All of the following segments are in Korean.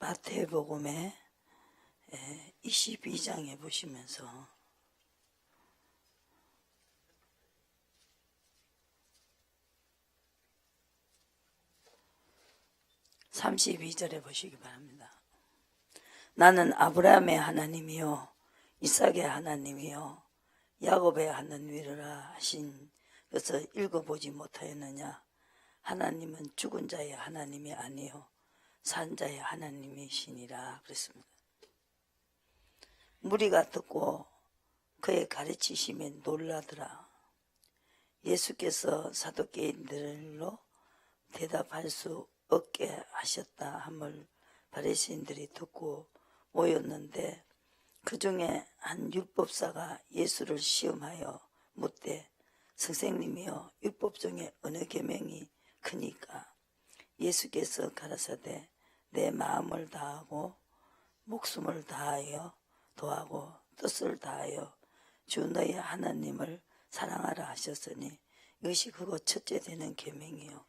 마태복음의 22장에 보시면서 32절에 보시기 바랍니다. 나는 아브라함의 하나님이요 이삭의 하나님이요 야곱의 하나님이라 하신 것을 읽어보지 못하였느냐. 하나님은 죽은 자의 하나님이 아니요 산 자의 하나님이시니라 그랬습니다. 무리가 듣고 그의 가르치심에 놀라더라. 예수께서 사두개인들로 대답할 수 없게 하셨다 함을 바리새인들이 듣고 모였는데 그 중에 한 율법사가 예수를 시험하여 묻되 선생님이여 율법 중에 어느 계명이 크니까? 예수께서 가라사대 내 마음을 다하고 목숨을 다하여 도하고 뜻을 다하여 주 너의 하나님을 사랑하라 하셨으니 이것이 그거 첫째 되는 계명이요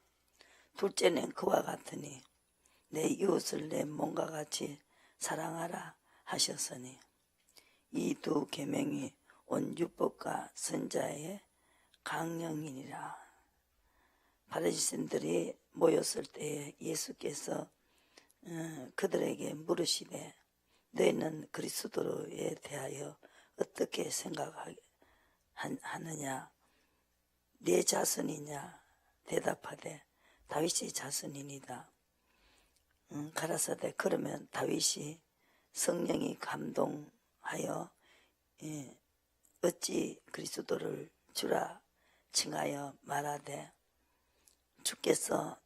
둘째는 그와 같으니 내 이웃을 내 몸과 같이 사랑하라 하셨으니 이 두 계명이 온 율법과 선자의 강령이니라. 바리새인들이 모였을 때에 예수께서 그들에게 물으시되 너희는 그리스도에 대하여 어떻게 생각하느냐? 네 자손이냐? 대답하되 다윗의 자손이니이다. 가라사대 그러면 다윗이 성령이 감동하여 어찌 그리스도를 주라 칭하여 말하되 주께서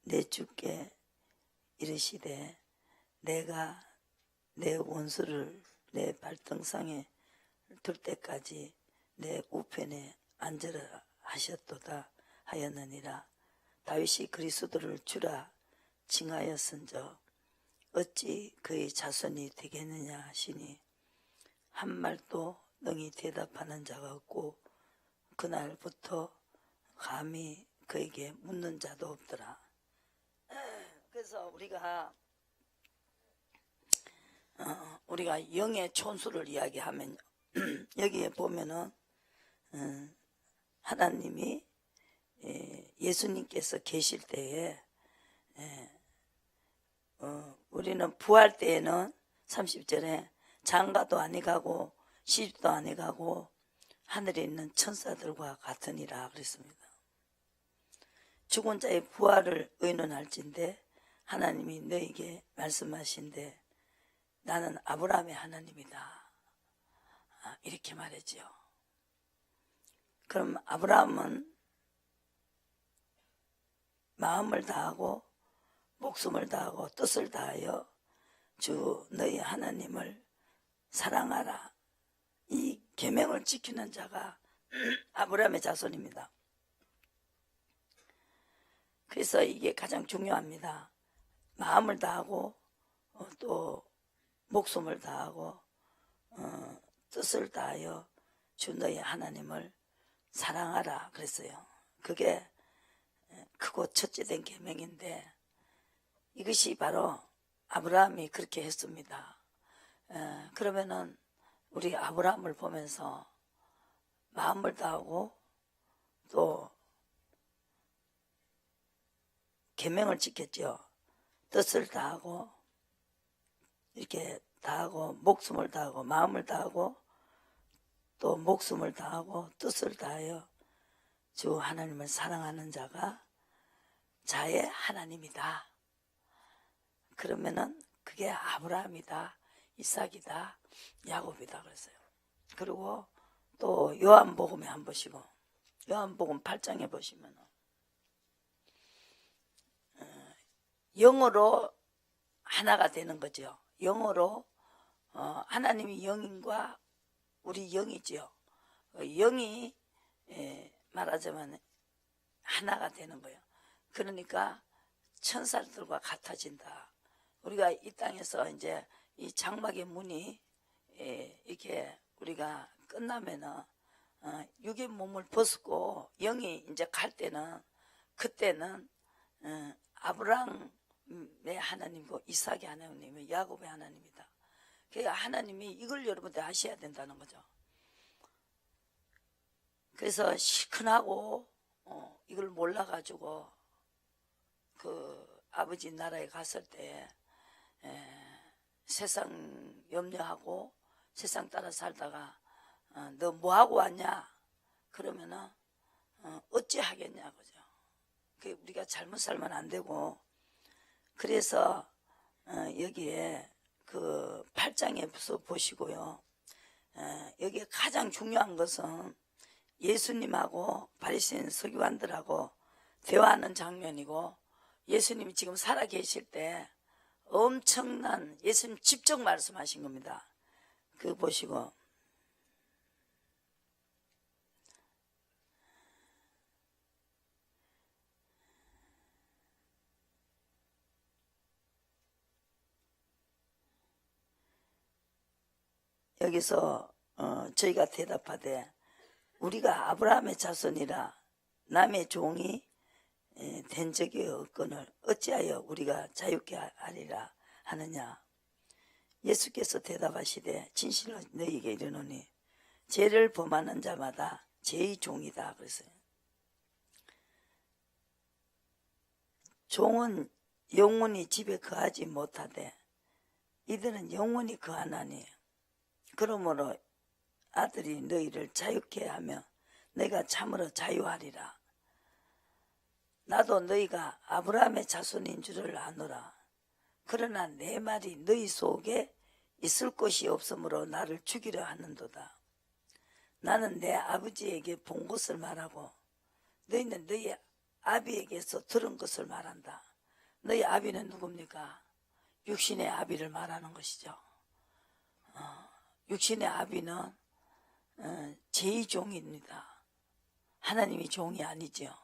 내 주께 이르시되 내가 내 원수를 내 발등상에 둘 때까지 내 우편에 앉으라 하셨도다 하였느니라. 다윗이 그리스도를 주라 칭하였은저 어찌 그의 자손이 되겠느냐 하시니 한 말도 능히 대답하는 자가 없고 그날부터 감히 그에게 묻는 자도 없더라. 그래서 우리가 영의 촌수를 이야기하면 여기에 보면은 하나님이 예수님께서 계실 때에 우리는 부활 때에는 30절에 장가도 아니가고 시집도 아니가고 하늘에 있는 천사들과 같으니라 그랬습니다. 죽은 자의 부활을 의논할진대 하나님이 너에게 말씀하신대 나는 아브라함의 하나님이다 이렇게 말했지요. 그럼 아브라함은 마음을 다하고 목숨을 다하고 뜻을 다하여 주 너희 하나님을 사랑하라 이 계명을 지키는 자가 아브라함의 자손입니다. 그래서 이게 가장 중요합니다. 마음을 다하고 또 목숨을 다하고 뜻을 다하여 주 너희 하나님을 사랑하라 그랬어요. 그게 크고 첫째 된 계명인데 이것이 바로 아브라함이 그렇게 했습니다. 그러면은 우리 아브라함을 보면서 마음을 다하고 또 계명을 지켰죠. 뜻을 다하고 이렇게 다하고 목숨을 다하고 마음을 다하고 또 목숨을 다하고 뜻을 다하여 주 하나님을 사랑하는 자가 자의 하나님이다. 그러면은 그게 아브라함이다, 이삭이다, 야곱이다 그랬어요. 그리고 또 요한복음에 한번 보시고 요한복음 8장에 보시면 영으로 하나가 되는 거죠. 영으로 하나님이 영인과 우리 영이죠. 영이 말하자면 하나가 되는 거예요. 그러니까 천사들과 같아진다. 우리가 이 땅에서 이제 이 장막의 문이 이렇게 우리가 끝나면은 육의 몸을 벗고 영이 이제 갈 때는 그때는 아브라함의 아브라함의 하나님이고 이삭의 하나님이고 야곱의 하나님이다. 그러니까 하나님이 이걸 여러분들 아셔야 된다는 거죠. 그래서 시큰하고 이걸 몰라가지고 그 아버지 나라에 갔을 때 세상 염려하고 세상 따라 살다가 너 뭐하고 왔냐 그러면은 어찌 하겠냐 그죠. 우리가 잘못 살면 안 되고, 그래서 여기에 그 8장에서 보시고요. 여기에 가장 중요한 것은 예수님하고 바리새인 서기관들하고 대화하는 장면이고, 예수님이 지금 살아 계실 때 엄청난, 예수님 직접 말씀하신 겁니다. 그 보시고 여기서 저희가 대답하되 우리가 아브라함의 자손이라 남의 종이 된 적이 없거늘 어찌하여 우리가 자유케 하리라 하느냐. 예수께서 대답하시되 진실로 너희에게 이르노니 죄를 범하는 자마다 죄의 종이다 그랬어요. 종은 영원히 집에 거하지 못하되 이들은 영원히 거하나니 그러므로 아들이 너희를 자유케 하며 너희가 참으로 자유하리라. 나도 너희가 아브라함의 자손인 줄을 아노라. 그러나 내 말이 너희 속에 있을 곳이 없으므로 나를 죽이려 하는도다. 나는 내 아버지에게 본 것을 말하고 너희는 너희 아비에게서 들은 것을 말한다. 너희 아비는 누굽니까? 육신의 아비를 말하는 것이죠. 육신의 아비는 제 종입니다. 하나님이 종이 아니죠.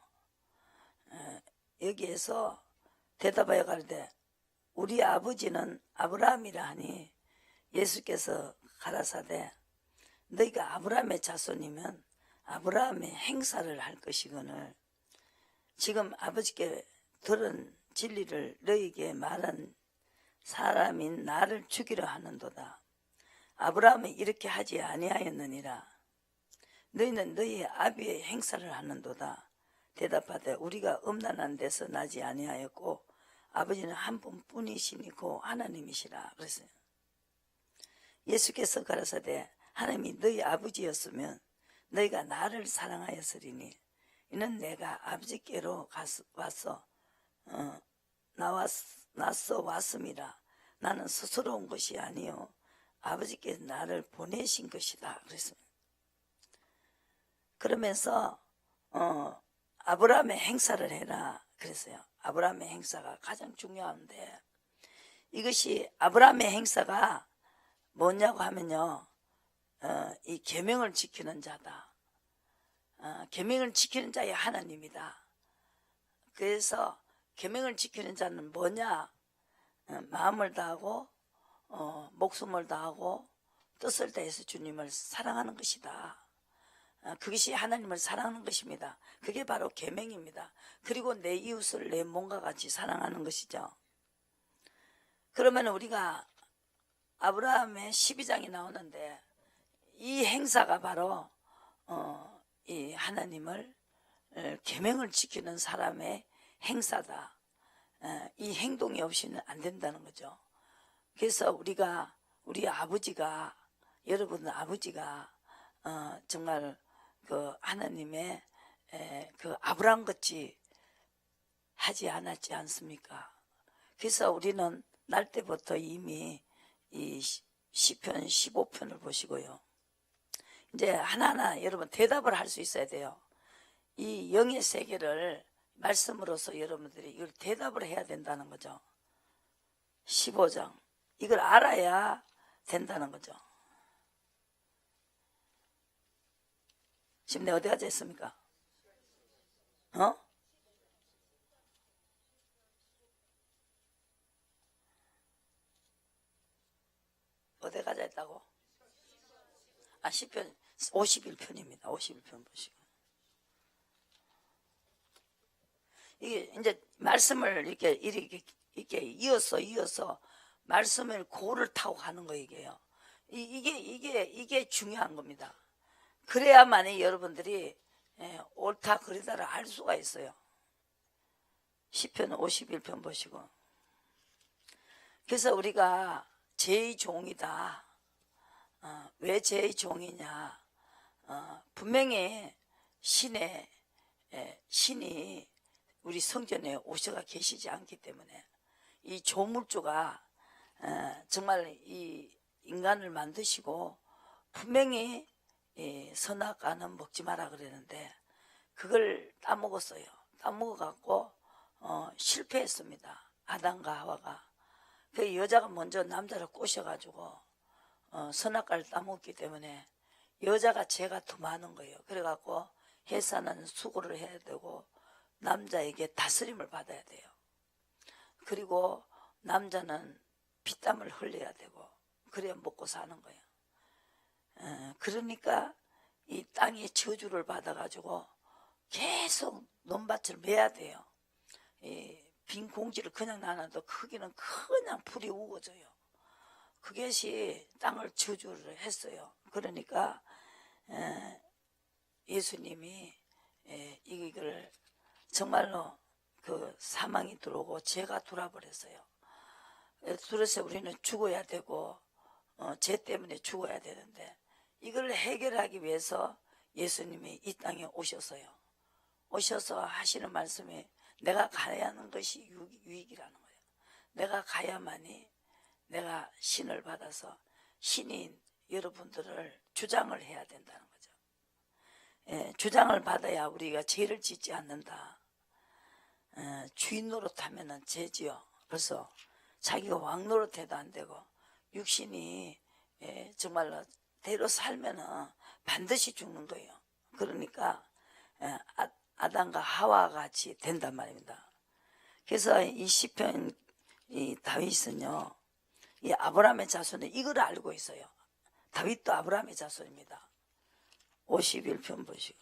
여기에서 대답하여 가로되 우리 아버지는 아브라함이라 하니 예수께서 가라사대 너희가 아브라함의 자손이면 아브라함의 행사를 할 것이거늘 지금 아버지께 들은 진리를 너희에게 말한 사람인 나를 죽이려 하는도다. 아브라함이 이렇게 하지 아니하였느니라. 너희는 너희 아비의 행사를 하는도다. 대답하되 우리가 음란한 데서 나지 아니하였고 아버지는 한 분뿐이시니고 하나님이시라 그랬어요. 예수께서 가라사대 하나님이 너희 아버지였으면 너희가 나를 사랑하였으리니 이는 내가 아버지께로 와서 나서 왔음이라. 나는 스스로 온 것이 아니요 아버지께서 나를 보내신 것이다 그랬어요. 그러면서 아브라함의 행사를 해라 그랬어요. 아브라함의 행사가 가장 중요한데 이것이 아브라함의 행사가 뭐냐고 하면요, 이 계명을 지키는 자다. 계명을 지키는 자의 하나님이다. 그래서 계명을 지키는 자는 뭐냐? 마음을 다하고 목숨을 다하고 뜻을 다해서 주님을 사랑하는 것이다. 그것이 하나님을 사랑하는 것입니다. 그게 바로 계명입니다. 그리고 내 이웃을 내 몸과 같이 사랑하는 것이죠. 그러면 우리가 아브라함의 12장이 나오는데 이 행사가 바로 이 하나님을 계명을 지키는 사람의 행사다. 이 행동이 없이는 안 된다는 거죠. 그래서 우리 아버지가, 여러분 아버지가 정말 그 하나님의 그 아브라함 같이 하지 않았지 않습니까? 그래서 우리는 날 때부터 이미 이 시편 15편을 보시고요. 이제 하나하나 여러분 대답을 할 수 있어야 돼요. 이 영의 세계를 말씀으로서 여러분들이 이걸 대답을 해야 된다는 거죠. 15장 이걸 알아야 된다는 거죠. 지금 내가 어디까지 했습니까? 어디까지 했다고? 10편 51편입니다. 51편 보시고 이게 이제 말씀을 이렇게 이게 이어서 말씀을 고를 타고 가는 거 이게요. 이게 중요한 겁니다. 그래야만이 여러분들이 옳다 그르다를 알 수가 있어요. 시편 51편 보시고. 그래서 우리가 제2종이다. 왜 제2종이냐? 분명히 신이 우리 성전에 오셔가 계시지 않기 때문에 이 조물주가 정말 이 인간을 만드시고 분명히 선악과는 먹지 마라 그랬는데 그걸 따먹었어요. 따먹어갖고 실패했습니다. 아담과 하와가. 그 여자가 먼저 남자를 꼬셔가지고 선악과를 따먹기 때문에 여자가 죄가 더 많은 거예요. 그래갖고 회사는 수고를 해야 되고 남자에게 다스림을 받아야 돼요. 그리고 남자는 피땀을 흘려야 되고 그래야 먹고 사는 거예요. 그러니까 이 땅이 저주를 받아가지고 계속 논밭을 매야 돼요. 빈 공지를 그냥 놔놔도 크기는 그냥 풀이 우거져요. 그것이 땅을 저주를 했어요. 그러니까 예수님이 이걸 정말로 그 사망이 들어오고 죄가 돌아버렸어요. 그래서 우리는 죽어야 되고 죄 때문에 죽어야 되는데 이걸 해결하기 위해서 예수님이 이 땅에 오셨어요. 오셔서 하시는 말씀이 내가 가야 하는 것이 유익이라는 거예요. 내가 가야만이 내가 신을 받아서 신이 여러분들을 주장을 해야 된다는 거죠. 주장을 받아야 우리가 죄를 짓지 않는다. 주인 노릇하면은 죄지요. 그래서 자기가 왕 노릇해도 안 되고 육신이 정말로 대로 살면은 반드시 죽는 거예요. 그러니까 아담과 하와 같이 된단 말입니다. 그래서 이 시편 이 다윗은요, 이 아브라함의 자손은 이걸 알고 있어요. 다윗도 아브라함의 자손입니다. 51편 보시고.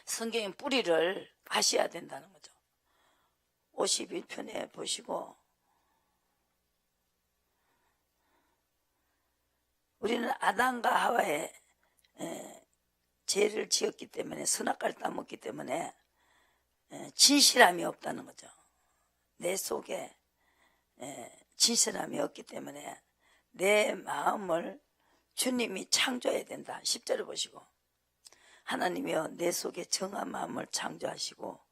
성경의 뿌리를 아셔야 된다는 거죠. 51편에 보시고 우리는 아담과 하와의 죄를 지었기 때문에 선악과를 따먹기 때문에 진실함이 없다는 거죠. 내 속에 진실함이 없기 때문에 내 마음을 주님이 창조해야 된다. 10절을 보시고 하나님이여 내 속에 정한 마음을 창조하시고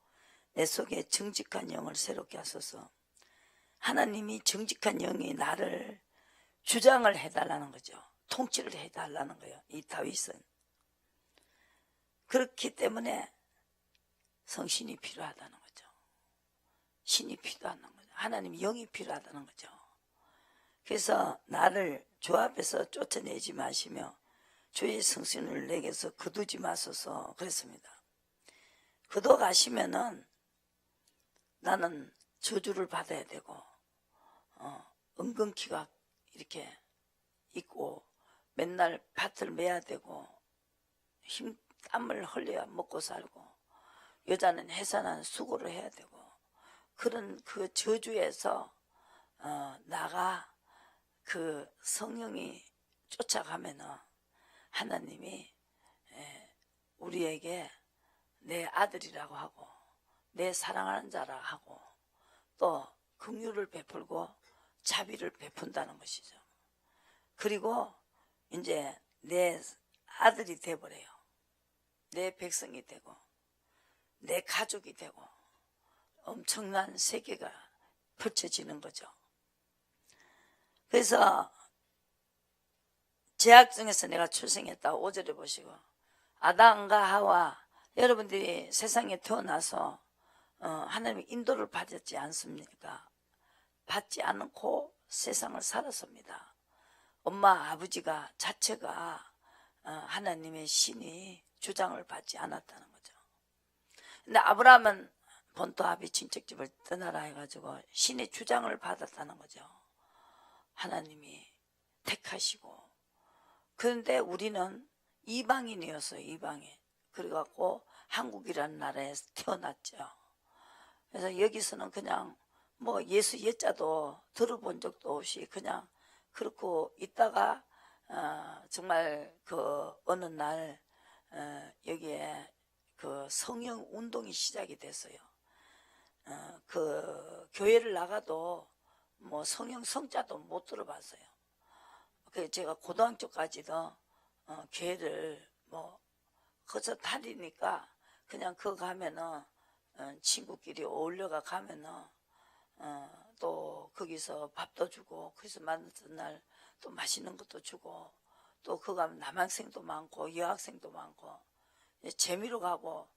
내 속에 정직한 영을 새롭게 하소서. 하나님이 정직한 영이 나를 주장을 해달라는 거죠. 통치를 해달라는 거예요. 이 다윗은. 그렇기 때문에 성신이 필요하다는 거죠. 신이 필요하다는 거죠. 하나님 영이 필요하다는 거죠. 그래서 나를 주 앞에서 쫓아내지 마시며 주의 성신을 내게서 거두지 마소서 그랬습니다. 거둬 가시면은 나는 저주를 받아야 되고 은근키가 이렇게 있고 맨날 밭을 매야 되고 땀을 흘려야 먹고 살고 여자는 해산한 수고를 해야 되고 그런 그 저주에서 나가 그 성령이 쫓아가면은 하나님이 우리에게 내 아들이라고 하고 내 사랑하는 자라 하고 또 긍휼을 베풀고 자비를 베푼다는 것이죠. 그리고 이제 내 아들이 돼버려요. 내 백성이 되고 내 가족이 되고 엄청난 세계가 펼쳐지는 거죠. 그래서 제약 중에서 내가 출생했다. 5절에 보시고 아담과 하와 여러분들이 세상에 태어나서 하나님의 인도를 받았지 않습니까? 받지 않고 세상을 살았습니다. 엄마 아버지가 자체가 하나님의 신이 주장을 받지 않았다는 거죠. 근데 아브라함은 본토 아비 친척집을 떠나라 해가지고 신의 주장을 받았다는 거죠. 하나님이 택하시고. 그런데 우리는 이방인이었어요. 이방인. 그래갖고 한국이라는 나라에서 태어났죠. 그래서 여기서는 그냥 뭐 예수 예자도 들어본 적도 없이 그냥 그렇고 있다가 정말 그 어느 날 여기에 그 성령 운동이 시작이 됐어요. 그 교회를 나가도 뭐 성령 성자도 못 들어봤어요. 그 제가 고등학교까지도 교회를 뭐 거기서 다니니까 그냥 그거 가면은 친구끼리 어울려가 가면은 또 거기서 밥도 주고 거기서 만났던 날 또 맛있는 것도 주고 또 그거 가면 남학생도 많고 여학생도 많고 재미로 가고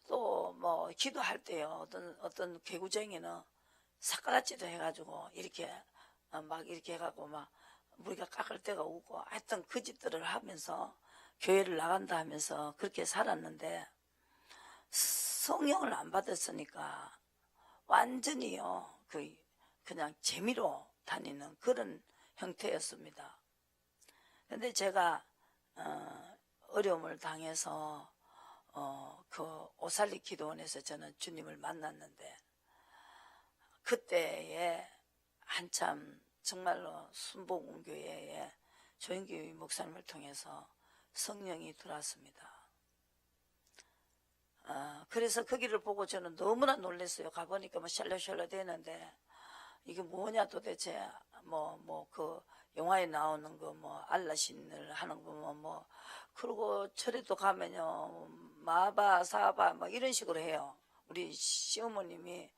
또 뭐 기도할 때요 어떤 개구쟁이는 사카라치도 해가지고 이렇게 막 이렇게 해가고 막 우리가 깎을 때가 오고 하여튼 그 짓들을 하면서 교회를 나간다 하면서 그렇게 살았는데 성령을 안 받았으니까 완전히요 그냥 재미로 다니는 그런 형태였습니다. 근데 제가 어려움을 당해서 그 오살리 기도원에서 저는 주님을 만났는데 그때에 한참 정말로 순복음교회에 조영기 목사님을 통해서 성령이 들어왔습니다. 그래서 거기를 보고 저는 너무나 놀랐어요. 가보니까 뭐 샬라샬라 되는데 이게 뭐냐 도대체 뭐 그 영화에 나오는 거 뭐 알라신을 하는 거 뭐 그리고 절에도 가면요 마바 사바 뭐 이런 식으로 해요. 우리 시어머님이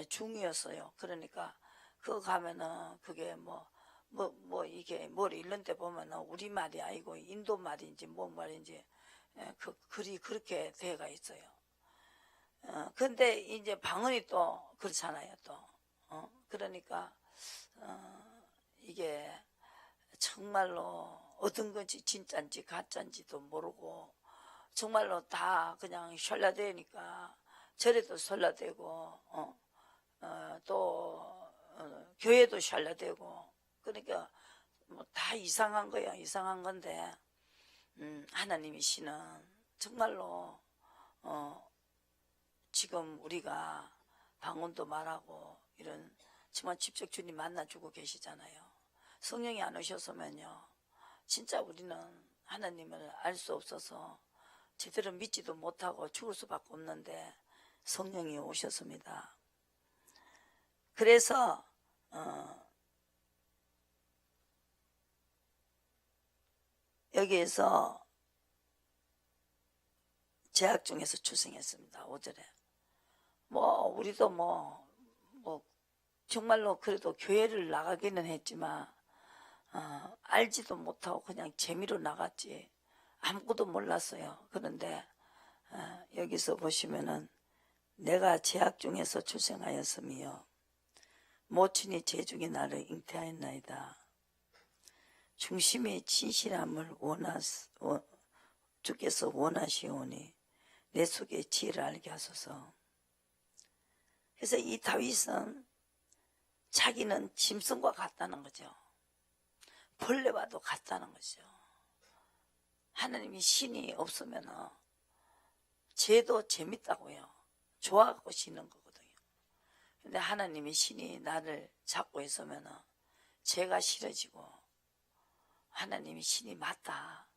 중이었어요. 그러니까 그거 가면은 그게 뭐 이게 뭘 읽는 데 보면은 우리 말이 아니고 인도 말인지 뭐 말인지 그 글이 그렇게 되어가 있어요. 근데 이제 방언이 또 그렇잖아요. 또 그러니까 이게 정말로 얻은 건지 진짜인지 가짜인지도 모르고 정말로 다 그냥 설라되니까 절에도 설라되고 또 교회도 설라되고 그러니까 뭐 다 이상한 거야. 이상한 건데 하나님이시는 정말로 지금 우리가 방언도 말하고 이런 정말 직접 주님 만나주고 계시잖아요. 성령이 안 오셨으면요 진짜 우리는 하나님을 알 수 없어서 제대로 믿지도 못하고 죽을 수밖에 없는데 성령이 오셨습니다. 그래서 여기에서 제약 중에서 출생했습니다. 5절에 뭐 우리도 뭐 정말로 그래도 교회를 나가기는 했지만 알지도 못하고 그냥 재미로 나갔지 아무것도 몰랐어요. 그런데 여기서 보시면은 내가 제약 중에서 출생하였으며 모친이 재중에 나를 잉태하였나이다. 중심의 진실함을 주께서 원하시오니 내 속에 지혜를 알게 하소서. 그래서 이 다윗은 자기는 짐승과 같다는 거죠. 벌레와도 같다는 거죠. 하나님이 신이 없으면 죄도 재밌다고요. 좋아하고 쉬는 거거든요. 근데 하나님이 신이 나를 잡고 있으면 죄가 싫어지고 하나님이 신이 맞다.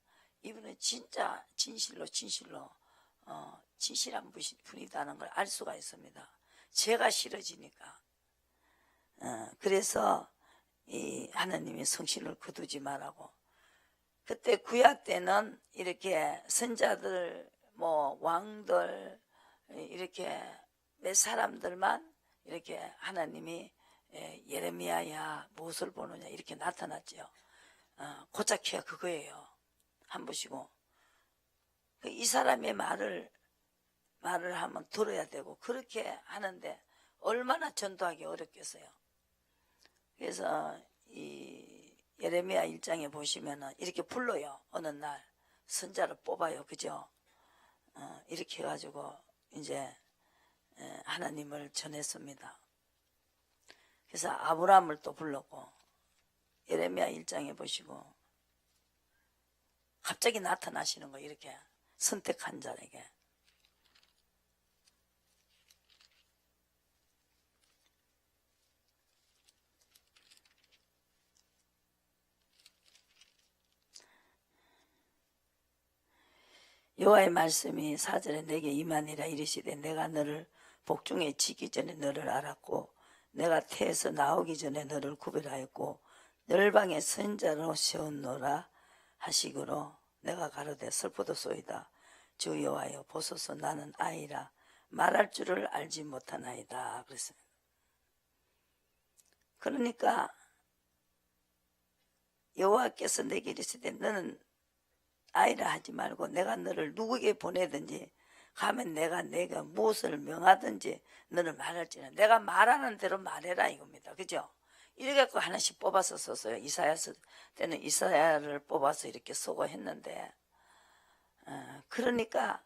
이분은 진짜 진실로 진실한 분이다는 걸 알 수가 있습니다. 죄가 싫어지니까. 그래서 이 하나님의 성신을 거두지 말라고. 그때 구약 때는 이렇게 선자들 뭐 왕들 이렇게 몇 사람들만 이렇게 하나님이 예레미야야 무엇을 보느냐 이렇게 나타났죠. 고작해야 그거예요. 한 보시고 이 사람의 말을 하면 들어야 되고 그렇게 하는데 얼마나 전도하기 어렵겠어요. 그래서 이 예레미야 1장에 보시면은 이렇게 불러요. 어느 날 선자를 뽑아요. 그죠? 이렇게 해가지고 이제 하나님을 전했습니다. 그래서 아브라함을 또 불렀고 예레미야 1장에 보시고 갑자기 나타나시는 거 이렇게 선택한 자에게 여호와의 말씀이 4절에 내게 임하니라. 이르시되 내가 너를 복중에 지기 전에 너를 알았고 내가 태에서 나오기 전에 너를 구별하였고 열방의 선자로 세웠노라 하시므로 내가 가로되 슬프도소이다. 주 여호와여 보소서 나는 아이라 말할 줄을 알지 못하나이다. 그랬습니다. 그러니까 여호와께서 내게 이르시되 너는 아이라 하지 말고 내가 너를 누구에게 보내든지 가면 내가 무엇을 명하든지 너는 말할지는 내가 말하는 대로 말해라 이겁니다. 그죠? 이래갖고 하나씩 뽑아서 썼어요. 이사야 때는 이사야를 뽑아서 이렇게 쓰고 했는데 그러니까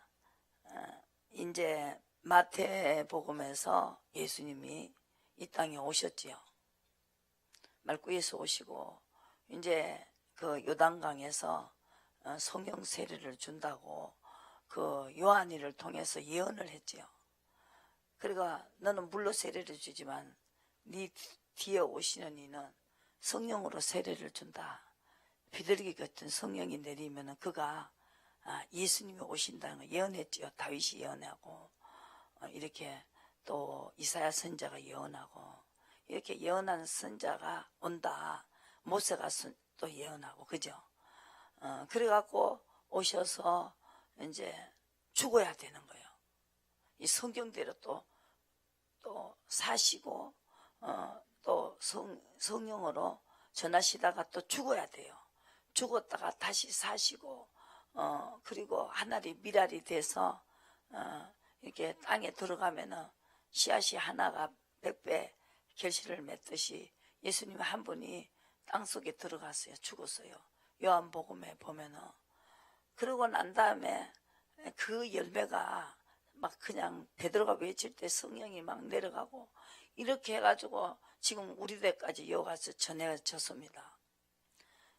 이제 마태복음에서 예수님이 이 땅에 오셨지요. 말구에서 오시고 이제 그 요단강에서 성령 세례를 준다고 그 요한이를 통해서 예언을 했지요. 그러니까 너는 물로 세례를 주지만 네 뒤에 오시는 이는 성령으로 세례를 준다. 비둘기 같은 성령이 내리면 그가 예수님이 오신다는 걸 예언했지요. 다윗이 예언하고 이렇게 또 이사야 선자가 예언하고 이렇게 예언한 선자가 온다. 모세가 또 예언하고 그죠? 그래갖고 오셔서 이제 죽어야 되는 거예요. 이 성경대로 또 사시고 또 성령으로 전하시다가 또 죽어야 돼요. 죽었다가 다시 사시고 그리고 하늘이 미랄이 돼서 이렇게 땅에 들어가면은 씨앗이 하나가 100배 결실을 맺듯이 예수님 한 분이 땅속에 들어갔어요. 죽었어요. 요한복음에 보면은. 그러고 난 다음에 그 열매가 막 그냥 베드로가 외칠 때 성령이 막 내려가고 이렇게 해가지고 지금 우리 때까지 이어가서 전해졌습니다.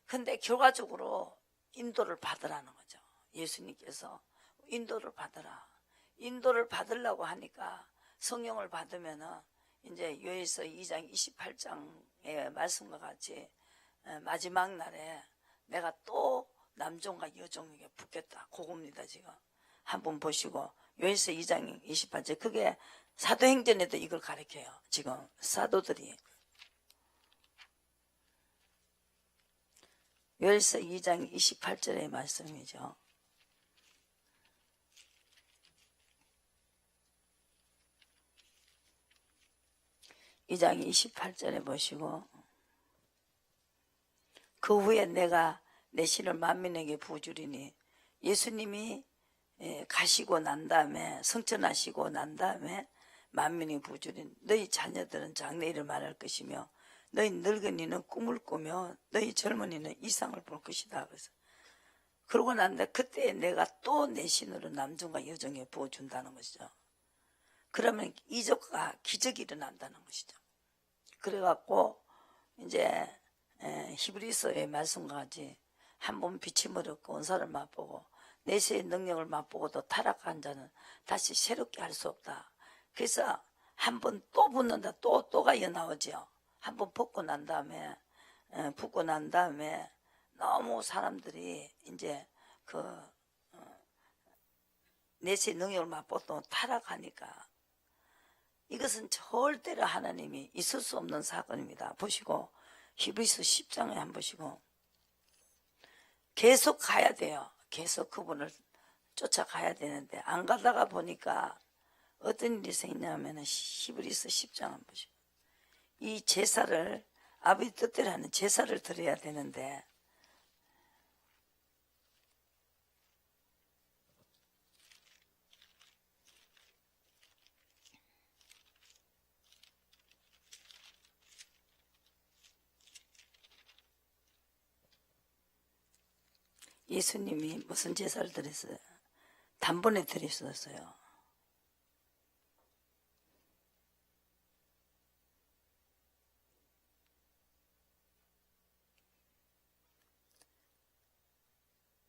근데 결과적으로 인도를 받으라는 거죠. 예수님께서 인도를 받으라. 인도를 받으려고 하니까 성령을 받으면은 이제 요에서 2장 28장의 말씀과 같이 마지막 날에 내가 또 남종과 여종에게 붙겠다. 그겁니다. 지금 한번 보시고 요에서 2장 28절 그게 사도행전에도 이걸 가르쳐요. 지금 사도들이 요에서 2장 28절의 말씀이죠. 이 장 28절에 보시고 그 후에 내가 내 신을 만민에게 부어주리니 예수님이 가시고 난 다음에 성천하시고 난 다음에 만민이 부어주리니 너희 자녀들은 장래일을 말할 것이며 너희 늙은이는 꿈을 꾸며 너희 젊은이는 이상을 볼 것이다. 그래서 그러고 난데 그때 내가 또 내 신으로 남종과 여종에 부어준다는 것이죠. 그러면 이적과 기적이 일어난다는 것이죠. 그래갖고 이제 히브리서의 말씀과 같이 한 번 비침을 얻고 은사를 맛보고 내세의 능력을 맛보고도 타락한 자는 다시 새롭게 할 수 없다. 그래서 한 번 또 붙는다. 또가 나오죠. 한 번 붙고 난 다음에 너무 사람들이 이제 그 내세의 능력을 맛보고 타락하니까 이것은 절대로 하나님이 있을 수 없는 사건입니다. 보시고 히브리서 10장에 한번 보시고 계속 가야 돼요. 계속 그분을 쫓아가야 되는데 안 가다가 보니까 어떤 일이 생기냐면 히브리서 10장 한번 보시고 이 제사를 아버지 뜻대로 하는 제사를 드려야 되는데 예수님이 무슨 제사를 드렸어요? 단번에 드렸었어요.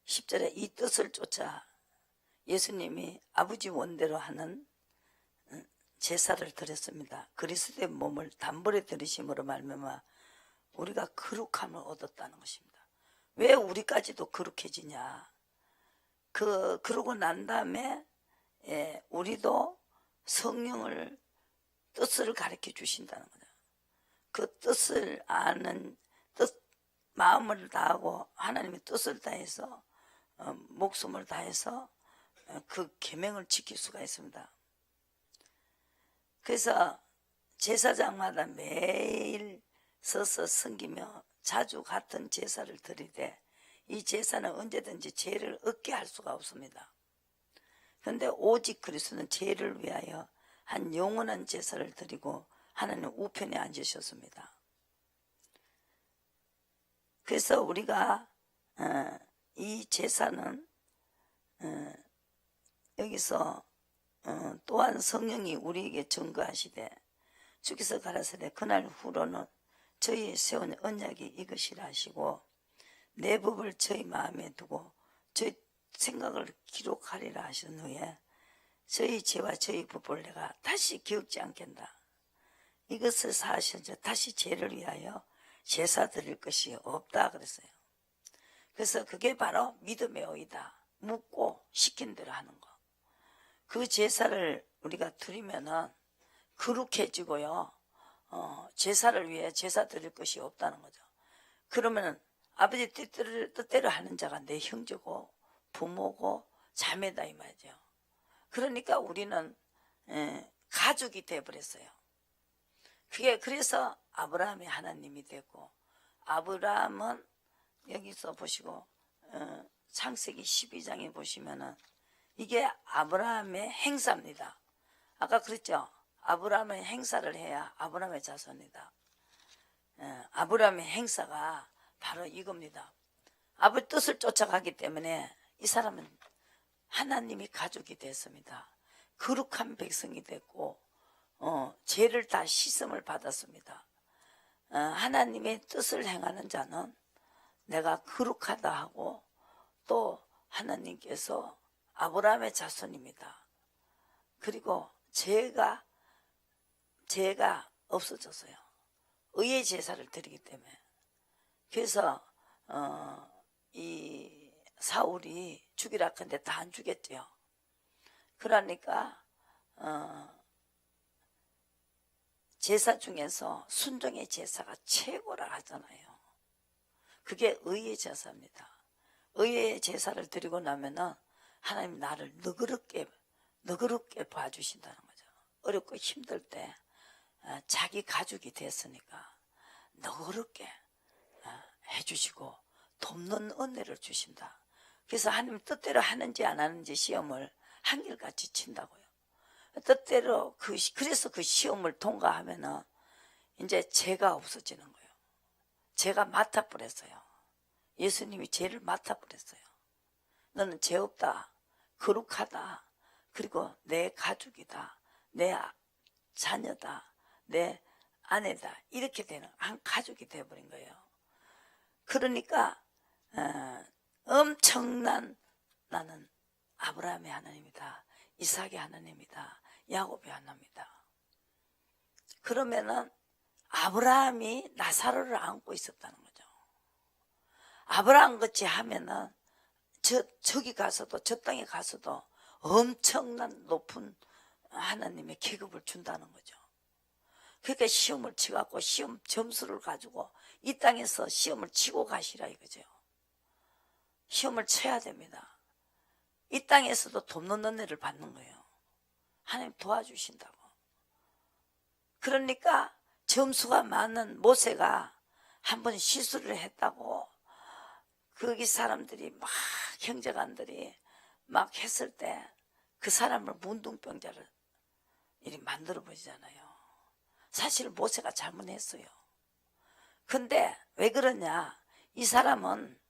(10절에) 이 뜻을 쫓아 예수님이 아버지 원대로 하는 제사를 드렸습니다. 그리스도의 몸을 단번에 드리심으로 말미암아 우리가 거룩함을 얻었다는 것입니다. 왜 우리까지도 거룩해지냐? 그러고 난 다음에 우리도 성령을 뜻을 가르쳐 주신다는 거죠. 그 뜻을 아는 마음을 다하고 하나님의 뜻을 다해서 목숨을 다해서 그 계명을 지킬 수가 있습니다. 그래서 제사장마다 매일 서서 섬기며 자주 같은 제사를 드리되 이 제사는 언제든지 죄를 얻게 할 수가 없습니다. 그런데 오직 그리스도는 죄를 위하여 한 영원한 제사를 드리고 하나님 우편에 앉으셨습니다. 그래서 우리가 이 제사는 여기서 또한 성령이 우리에게 증거하시되 주께서 가라사대 그날 후로는 저희 세운 언약이 이것이라 하시고 내 법을 저희 마음에 두고 저희 생각을 기록하리라 하신 후에 저희 죄와 저희 법을 내가 다시 기억지 않겠다. 이것을 사하셔서 다시 죄를 위하여 제사 드릴 것이 없다 그랬어요. 그래서 그게 바로 믿음의 의다. 묻고 시킨 대로 하는 거. 그 제사를 우리가 드리면은 거룩해지고요. 제사를 위해 제사 드릴 것이 없다는 거죠. 그러면은 아버지 뜻대로 하는 자가 내 형제고 부모고 자매다 이 말이죠. 그러니까 우리는 가족이 되어버렸어요. 그게 그래서 아브라함이 하나님이 되고 아브라함은 여기서 보시고 창세기 12장에 보시면은 이게 아브라함의 행사입니다. 아까 그랬죠. 아브라함의 행사를 해야 아브라함의 자손이다. 아브라함의 행사가 바로 이겁니다. 아버지 뜻을 쫓아가기 때문에 이 사람은 하나님이 가족이 됐습니다. 거룩한 백성이 됐고 죄를 다 씻음을 받았습니다. 하나님의 뜻을 행하는 자는 내가 거룩하다 하고 또 하나님께서 아브라함의 자손입니다. 그리고 죄가 없어졌어요. 의의 제사를 드리기 때문에. 그래서 이 사울이 죽이라 한데 다 안 죽였죠. 그러니까 제사 중에서 순종의 제사가 최고라 하잖아요. 그게 의의 제사입니다. 의의 제사를 드리고 나면은 하나님 나를 너그럽게 봐주신다는 거죠. 어렵고 힘들 때 자기 가족이 됐으니까 너그럽게 해주시고 돕는 은혜를 주신다. 그래서 하나님 뜻대로 하는지 안 하는지 시험을 한결같이 친다고요. 뜻대로 그래서 그 시험을 통과하면은 이제 죄가 없어지는 거예요. 죄가 맡아버렸어요. 예수님이 죄를 맡아버렸어요. 너는 죄 없다, 거룩하다, 그리고 내 가족이다, 내 자녀다, 내 아내다, 이렇게 되는 한 가족이 되어버린 거예요. 그러니까 엄청난 나는 아브라함의 하나님이다, 이삭의 하나님이다, 야곱의 하나님이다. 그러면은 아브라함이 나사로를 안고 있었다는 거죠. 아브라함 같이 하면은 저기 가서도 저 땅에 가서도 엄청난 높은 하나님의 계급을 준다는 거죠. 그러니까 시험을 치갖고 시험 점수를 가지고 이 땅에서 시험을 치고 가시라 이거죠. 시험을 쳐야 됩니다. 이 땅에서도 돕는 은혜를 받는 거예요. 하나님 도와주신다고. 그러니까 점수가 많은 모세가 한 번 실수를 했다고 거기 사람들이 막 형제간들이 막 했을 때 그 사람을 문둥병자를 이리 만들어 보이잖아요. 사실 모세가 잘못했어요. 근데 왜 그러냐, 이 사람은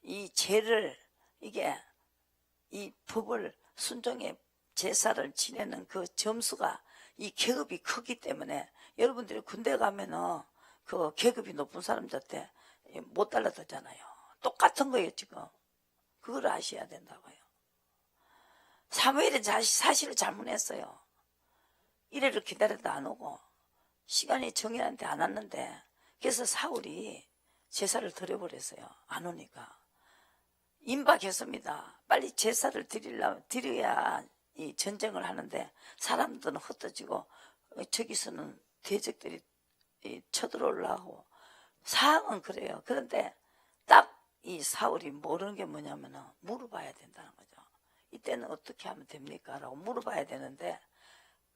이 죄를 이 법을 순종의 제사를 지내는 그 점수가 이 계급이 크기 때문에 여러분들이 군대 가면은 그 계급이 높은 사람들한테 못 달라들잖아요. 똑같은 거예요 지금. 그걸 아셔야 된다고요. 사무엘은 사실을 잘못했어요. 이래를 기다려도 안 오고 시간이 정인한테 안 왔는데 그래서 사울이 제사를 드려버렸어요. 안 오니까. 임박했습니다. 빨리 제사를 드려야 이 전쟁을 하는데 사람들은 흩어지고 저기서는 대적들이 쳐들어오려고 상황은 그래요. 그런데 딱 이 사울이 모르는 게 뭐냐면은 물어봐야 된다는 거죠. 이때는 어떻게 하면 됩니까? 라고 물어봐야 되는데,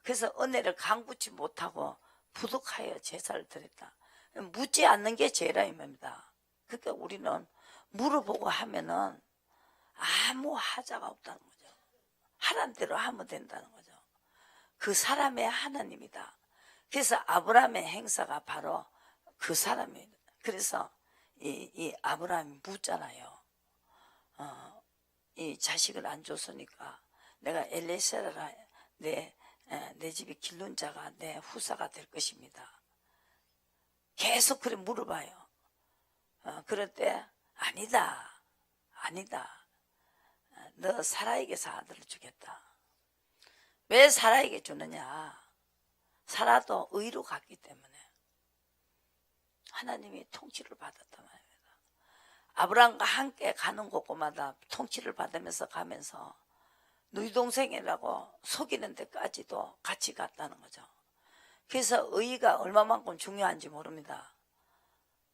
그래서 은혜를 강구치 못하고 부득하여 제사를 드렸다. 묻지 않는 게 제라임입니다. 그러니까 우리는 물어보고 하면은 아무 하자가 없다는 거죠. 하란 대로 하면 된다는 거죠. 그 사람의 하나님이다. 그래서 아브라함의 행사가 바로 그 사람입니다. 그래서 이 아브라함이 묻잖아요. 이 자식을 안 줬으니까 내가 엘리에셀라 내 집이 기른 자가 내 후사가 될 것입니다. 계속 그래 물어봐요. 그럴 때 아니다. 너 사라에게서 아들을 주겠다. 왜 사라에게 주느냐? 사라도 의로 갔기 때문에 하나님이 통치를 받았단 말입니다. 아브라함과 함께 가는 곳곳마다 통치를 받으면서 가면서 너희 동생이라고 속이는 데까지도 같이 갔다는 거죠. 그래서 의의가 얼마만큼 중요한지 모릅니다.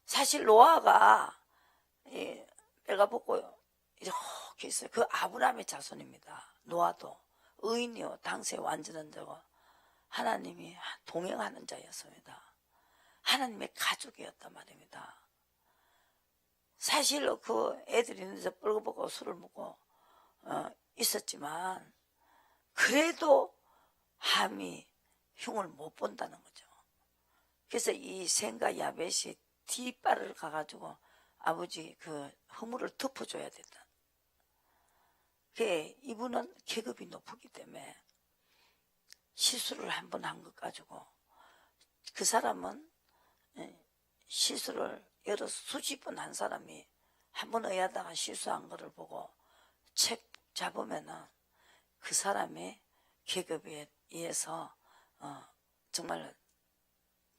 사실 노아가 배가 벗고 이렇게 있어요. 그 아브라함의 자손입니다. 노아도 의인이요 당시에 완전한 자고 하나님이 동행하는 자였습니다. 하나님의 가족이었단 말입니다. 사실 그 애들이 있는데 뻘거벗고 술을 먹고 있었지만 그래도 함이 흉을 못 본다는 거죠. 그래서 이 셈과 야벳이 뒷발을 가가지고 아버지 그 허물을 덮어줘야 된다. 이분은 계급이 높기 때문에 실수를 한 번 한 것 가지고 그 사람은 실수를 여러 수십 번 한 사람이 한 번 의하다가 실수한 거를 보고 책 잡으면은 그 사람의 계급에 의해서 정말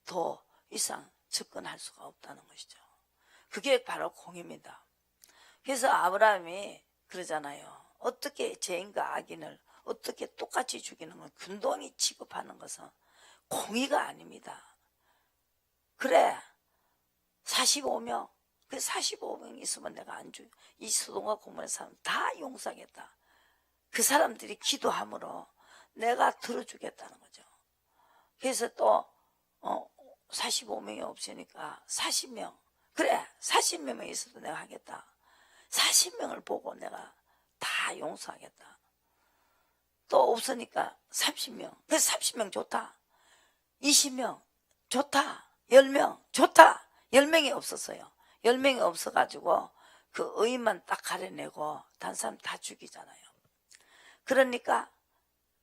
더 이상 접근할 수가 없다는 것이죠. 그게 바로 공입니다. 그래서 아브라함이 그러잖아요. 어떻게 죄인과 악인을 어떻게 똑같이 죽이는 건 균동이 취급하는 것은 공의가 아닙니다. 그래 45명 그 45명 있으면 내가 안 죽여. 이 소돔과 고모라 사람 다 용서하겠다. 그 사람들이 기도함으로 내가 들어주겠다는 거죠. 그래서 또 45명이 없으니까 40명 그래 40명이 있어도 내가 하겠다. 40명을 보고 내가 다 용서하겠다. 또 없으니까 30명 그래서 30명 좋다. 20명 좋다. 10명 좋다. 10명이 없었어요. 10명이 없어가지고 그 의인만 딱 가려내고 다른 사람 다 죽이잖아요. 그러니까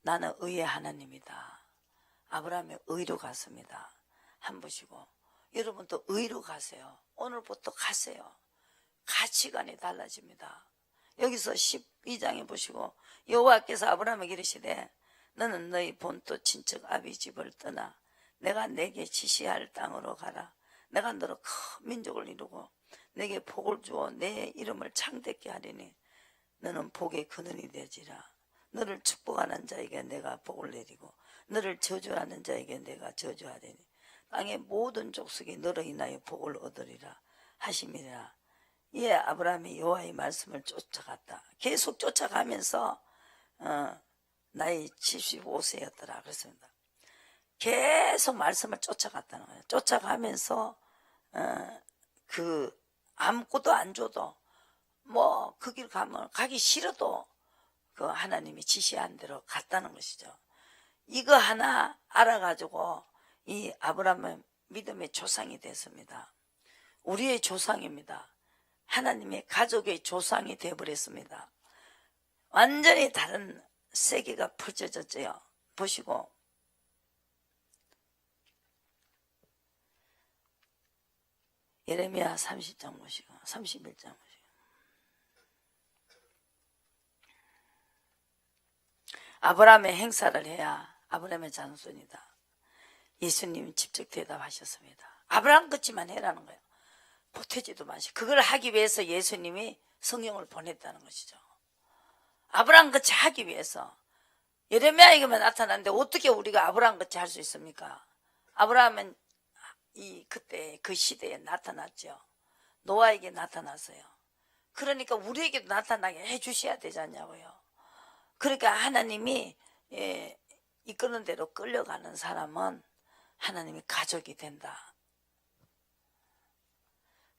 나는 의의 하나님이다. 아브라함이 의로 갔습니다. 한 보시고 여러분도 의로 가세요. 오늘부터 가세요. 가치관이 달라집니다. 여기서 12장에 보시고 여호와께서 아브라함에게 이르시되 너는 너희 본토 친척 아비 집을 떠나 내가 내게 지시할 땅으로 가라. 내가 너로 큰 민족을 이루고 내게 복을 주어 내 이름을 창대케 하리니 너는 복의 근원이 되지라. 너를 축복하는 자에게 내가 복을 내리고 너를 저주하는 자에게 내가 저주하리니 땅의 모든 족속이 너로 인하여 복을 얻으리라 하심이라. 예, 아브라함이 여호와의 말씀을 쫓아갔다. 계속 쫓아가면서 나이 75세였더라 그랬습니다. 계속 말씀을 쫓아갔다는 거예요. 쫓아가면서 그 아무것도 안 줘도 뭐 그 길 가면 가기 싫어도 그 하나님이 지시한 대로 갔다는 것이죠. 이거 하나 알아가지고 이 아브라함은 믿음의 조상이 됐습니다. 우리의 조상입니다. 하나님의 가족의 조상이 되어버렸습니다. 완전히 다른 세계가 펼쳐졌죠. 보시고 예레미야 30장 보시고 31장 보시고 아브라함의 행사를 해야 아브라함의 장손이다. 예수님이 직접 대답하셨습니다. 아브라함 같지만 해라는 거예요. 보태지도 마시고 그걸 하기 위해서 예수님이 성령을 보냈다는 것이죠. 아브라함 같이 하기 위해서. 예레미야에게만 나타났는데 어떻게 우리가 아브라함 같이 할 수 있습니까? 아브라함은 그때 그 시대에 나타났죠. 노아에게 나타났어요. 그러니까 우리에게도 나타나게 해주셔야 되지 않냐고요. 그러니까 하나님이 이끄는 대로 끌려가는 사람은 하나님이 가족이 된다.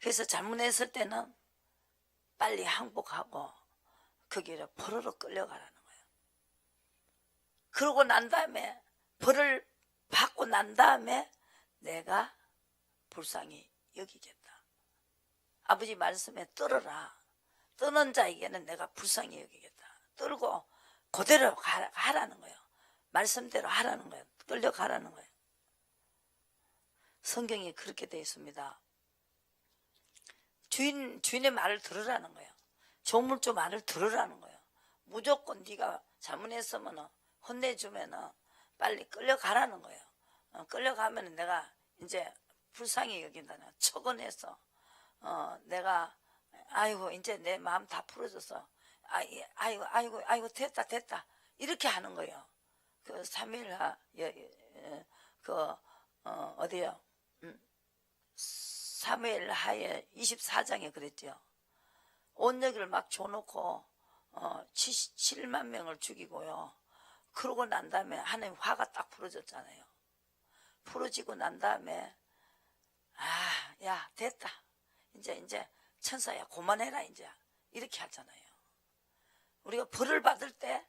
그래서 잘못했을 때는 빨리 항복하고 그 길에 포로로 끌려가라는 거예요. 그러고 난 다음에 벌을 받고 난 다음에 내가 불쌍히 여기겠다. 아버지 말씀에 떨어라. 떠는 자에게는 내가 불쌍히 여기겠다. 떨고 그대로 하라는 거예요. 말씀대로 하라는 거예요. 끌려가라는 거예요. 성경이 그렇게 되어 있습니다. 주인의 말을 들으라는 거예요. 조물주 말을 들으라는 거예요. 무조건 네가 잘못했으면 혼내주면 빨리 끌려가라는 거예요. 끌려가면 내가 이제 불쌍히 여긴다는 거예요. 처근해서 내가 아이고 이제 내 마음 다 풀어졌어. 아이고 됐다 이렇게 하는 거예요. 그 사무엘하 어디요? 사무엘하에 24장에 그랬죠. 온 여기를 막 줘놓고 77만 명을 죽이고요. 그러고 난 다음에 하나님 화가 딱 풀어졌잖아요. 풀어지고 난 다음에 야 됐다. 이제 천사야 그만해라 이제 이렇게 하잖아요. 우리가 벌을 받을 때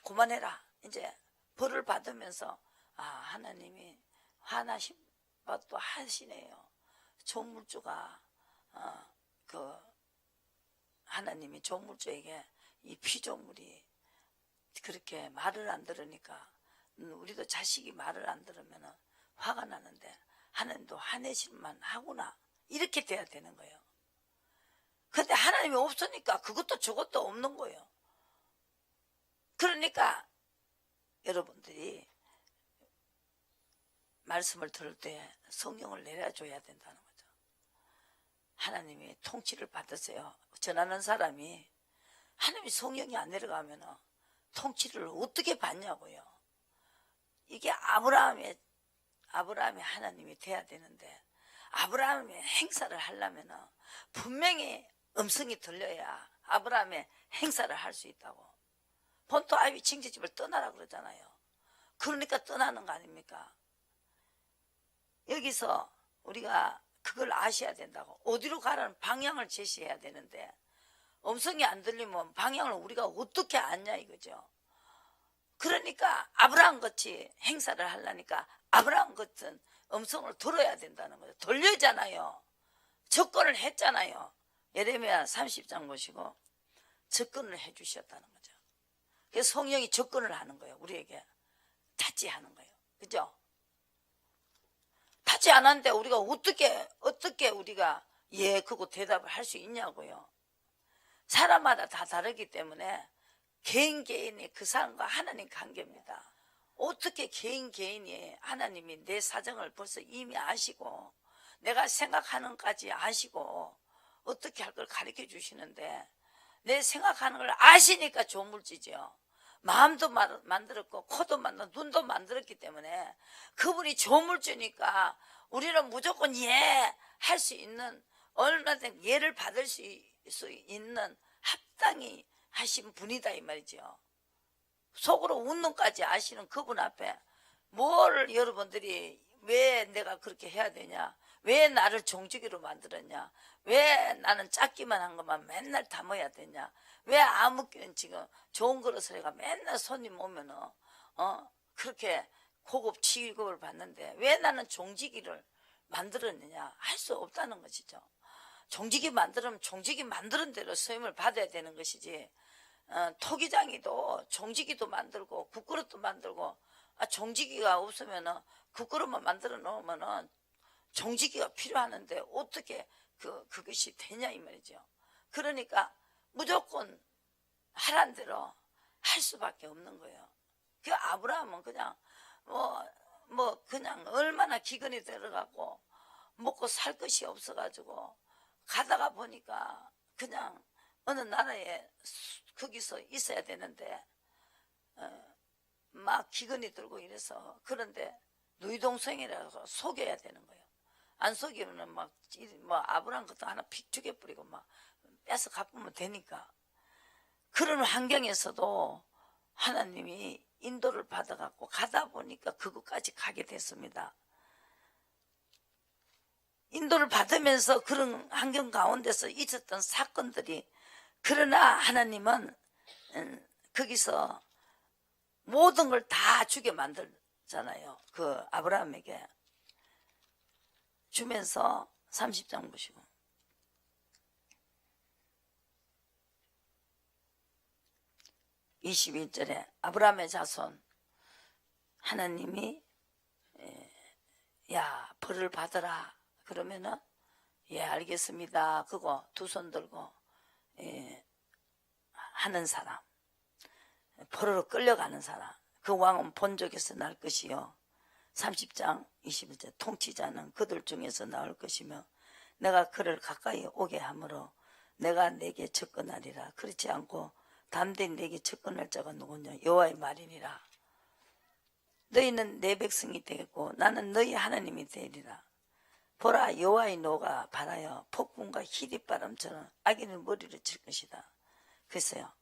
그만해라. 이제 벌을 받으면서 하나님이 화나신 것도 하시네요. 조물주가 하나님이 조물주에게 이 피조물이 그렇게 말을 안 들으니까 우리도 자식이 말을 안 들으면 화가 나는데 하나님도 화내실만 하구나 이렇게 돼야 되는 거예요. 근데 하나님이 없으니까 그것도 저것도 없는 거예요. 그러니까 여러분들이 말씀을 들을 때 성령을 내려줘야 된다는 거죠. 하나님이 통치를 받으세요. 전하는 사람이 하나님이 성령이 안 내려가면 통치를 어떻게 받냐고요. 이게 아브라함의 하나님이 돼야 되는데 아브라함의 행사를 하려면 분명히 음성이 들려야 아브라함의 행사를 할 수 있다고. 본토 아비 징제집을 떠나라 그러잖아요. 그러니까 떠나는 거 아닙니까? 여기서 우리가 그걸 아셔야 된다고. 어디로 가라는 방향을 제시해야 되는데 음성이 안 들리면 방향을 우리가 어떻게 아냐 이거죠. 그러니까 아브라함 같이 행사를 하려니까 아브라함 같은 음성을 들어야 된다는 거죠. 들려잖아요. 접근을 했잖아요. 예레미야 30장 보시고 접근을 해 주셨다는 거죠. 그래서 성령이 접근을 하는 거예요. 우리에게 타치하는 거예요. 그죠? 타치 안 하는데 우리가 어떻게 우리가 그거 대답을 할 수 있냐고요. 사람마다 다 다르기 때문에 개인의 그 사람과 하나님 관계입니다. 어떻게 개인이 하나님이 내 사정을 벌써 이미 아시고 내가 생각하는 것까지 아시고 어떻게 할 걸 가르쳐 주시는데 내 생각하는 걸 아시니까 조물주죠. 마음도 만들었고 코도 만들었고 눈도 만들었기 때문에 그분이 조물주니까 우리는 무조건 할 수 있는 얼마든지 예를 받을 수 있는 합당히 하신 분이다 이 말이죠. 속으로 웃는까지 아시는 그분 앞에 뭘 여러분들이 왜 내가 그렇게 해야 되냐, 왜 나를 종주기로 만들었냐, 왜 나는 작기만 한 것만 맨날 담아야 되냐, 왜 아무끼는 지금 좋은 그릇을 해가 맨날 손님 오면은 그렇게 고급 취급을 받는데 왜 나는 종지기를 만들었느냐 할 수 없다는 것이죠. 종지기 만들면 종지기 만드는 대로 수임을 받아야 되는 것이지 토기장이도 종지기도 만들고 국그릇도 만들고 종지기가 없으면 국그릇만 만들어 놓으면 종지기가 필요하는데 어떻게 그것이 되냐 이 말이죠. 그러니까 무조건 하란 대로 할 수밖에 없는 거예요. 그 아브라함은 그냥 그냥 얼마나 기근이 들어가고 먹고 살 것이 없어가지고 가다가 보니까 그냥 어느 나라에 거기서 있어야 되는데 막 기근이 들고 이래서, 그런데 누이동생이라서 속여야 되는 거예요. 안 속이면 막 아브라함 것도 하나 픽 죽여버리고 막 뺏어 갖으면 되니까. 그런 환경에서도 하나님이 인도를 받아갖고 가다 보니까 그것까지 가게 됐습니다. 인도를 받으면서 그런 환경 가운데서 있었던 사건들이, 그러나 하나님은 거기서 모든 걸 다 주게 만들잖아요. 그 아브라함에게 주면서 30장 보시고 21절에 아브라함의 자손, 하나님이 야 벌을 받아라 그러면은 예 알겠습니다 그거 두 손 들고 하는 사람, 포로로 끌려가는 사람, 그 왕은 본족에서 날 것이요 30장 21절 통치자는 그들 중에서 나올 것이며 내가 그를 가까이 오게 하므로 내가 내게 접근하리라. 그렇지 않고 담대히 내게 접근할 자가 누구냐, 여호와의 말이니라. 너희는 내 백성이 되겠고 나는 너희 하나님이 되리라. 보라 여호와의 노가 발하여 폭풍과 희릿바람처럼 악인의 머리를 칠 것이다. 그래서요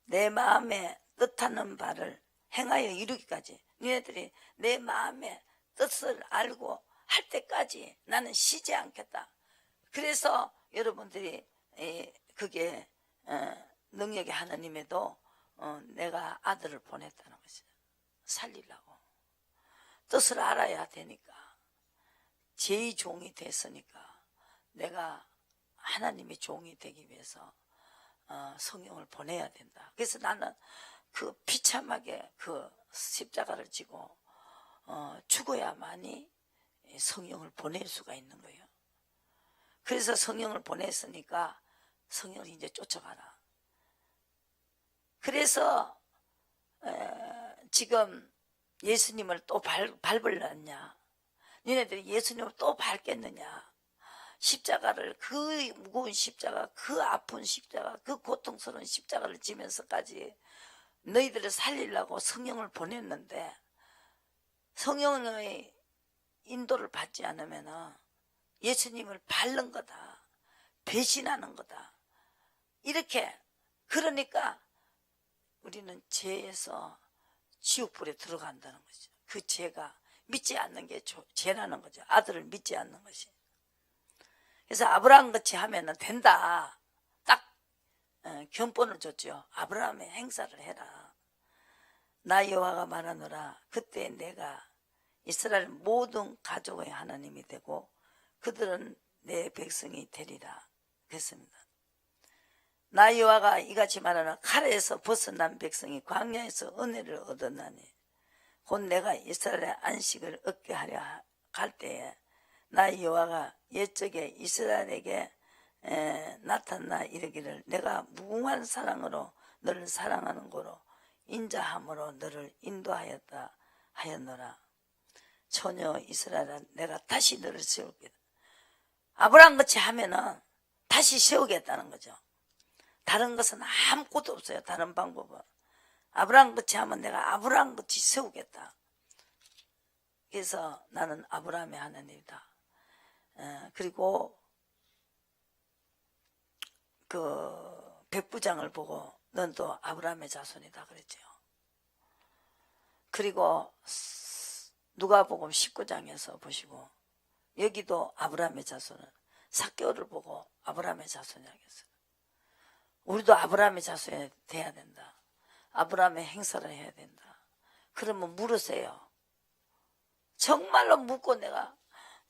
내 마음에 뜻하는 바를 행하여 이루기까지, 너희들이 내 마음의 뜻을 알고 할 때까지 나는 쉬지 않겠다. 그래서 여러분들이 그게 능력의 하나님에도 내가 아들을 보냈다는 것이죠. 살리려고. 뜻을 알아야 되니까. 제 종이 됐으니까 내가 하나님의 종이 되기 위해서 성령을 보내야 된다. 그래서 나는 그 비참하게 그 십자가를 지고 죽어야만이 성령을 보낼 수가 있는 거예요. 그래서 성령을 보냈으니까 성령을 이제 쫓아가라. 그래서 지금 예수님을 또 밟으려냐, 니네들이 예수님을 또 밟겠느냐, 십자가를, 그 무거운 십자가, 그 아픈 십자가, 그 고통스러운 십자가를 지면서까지 너희들을 살리려고 성령을 보냈는데 성령의 인도를 받지 않으면 예수님을 밟는 거다, 배신하는 거다, 이렇게. 그러니까 우리는 죄에서 지옥불에 들어간다는 거죠. 그 죄가 믿지 않는 게 죄라는 거죠. 아들을 믿지 않는 것이. 그래서 아브라함 같이 하면 된다. 딱 견본을 줬죠. 아브라함의 행사를 해라. 나 여호와가 말하노라. 그때 내가 이스라엘 모든 가족의 하나님이 되고 그들은 내 백성이 되리라. 그랬습니다. 나 여호와가 이같이 말하노라. 칼에서 벗어난 백성이 광야에서 은혜를 얻었나니 곧 내가 이스라엘의 안식을 얻게 하려 갈 때에 나 여호와가 옛적에 이스라엘에게 나타나 이르기를 내가 무궁한 사랑으로 너를 사랑하는 고로 인자함으로 너를 인도하였다 하였노라. 처녀 이스라엘아 내가 다시 너를 세우겠다. 아브라함 같이 하면은 다시 세우겠다는 거죠. 다른 것은 아무것도 없어요. 다른 방법은. 아브라함 같이 하면 내가 아브라함 같이 세우겠다. 그래서 나는 아브라함의 하나님이다. 그리고 그 백부장을 보고 넌 또 아브라함의 자손이다 그랬죠. 그리고 누가복음 19장에서 보시고 여기도 아브라함의 자손은 삭개오를 보고 아브라함의 자손이라고 했어요. 우리도 아브라함의 자손이 돼야 된다. 아브라함의 행사를 해야 된다. 그러면 물으세요. 정말로 묻고 내가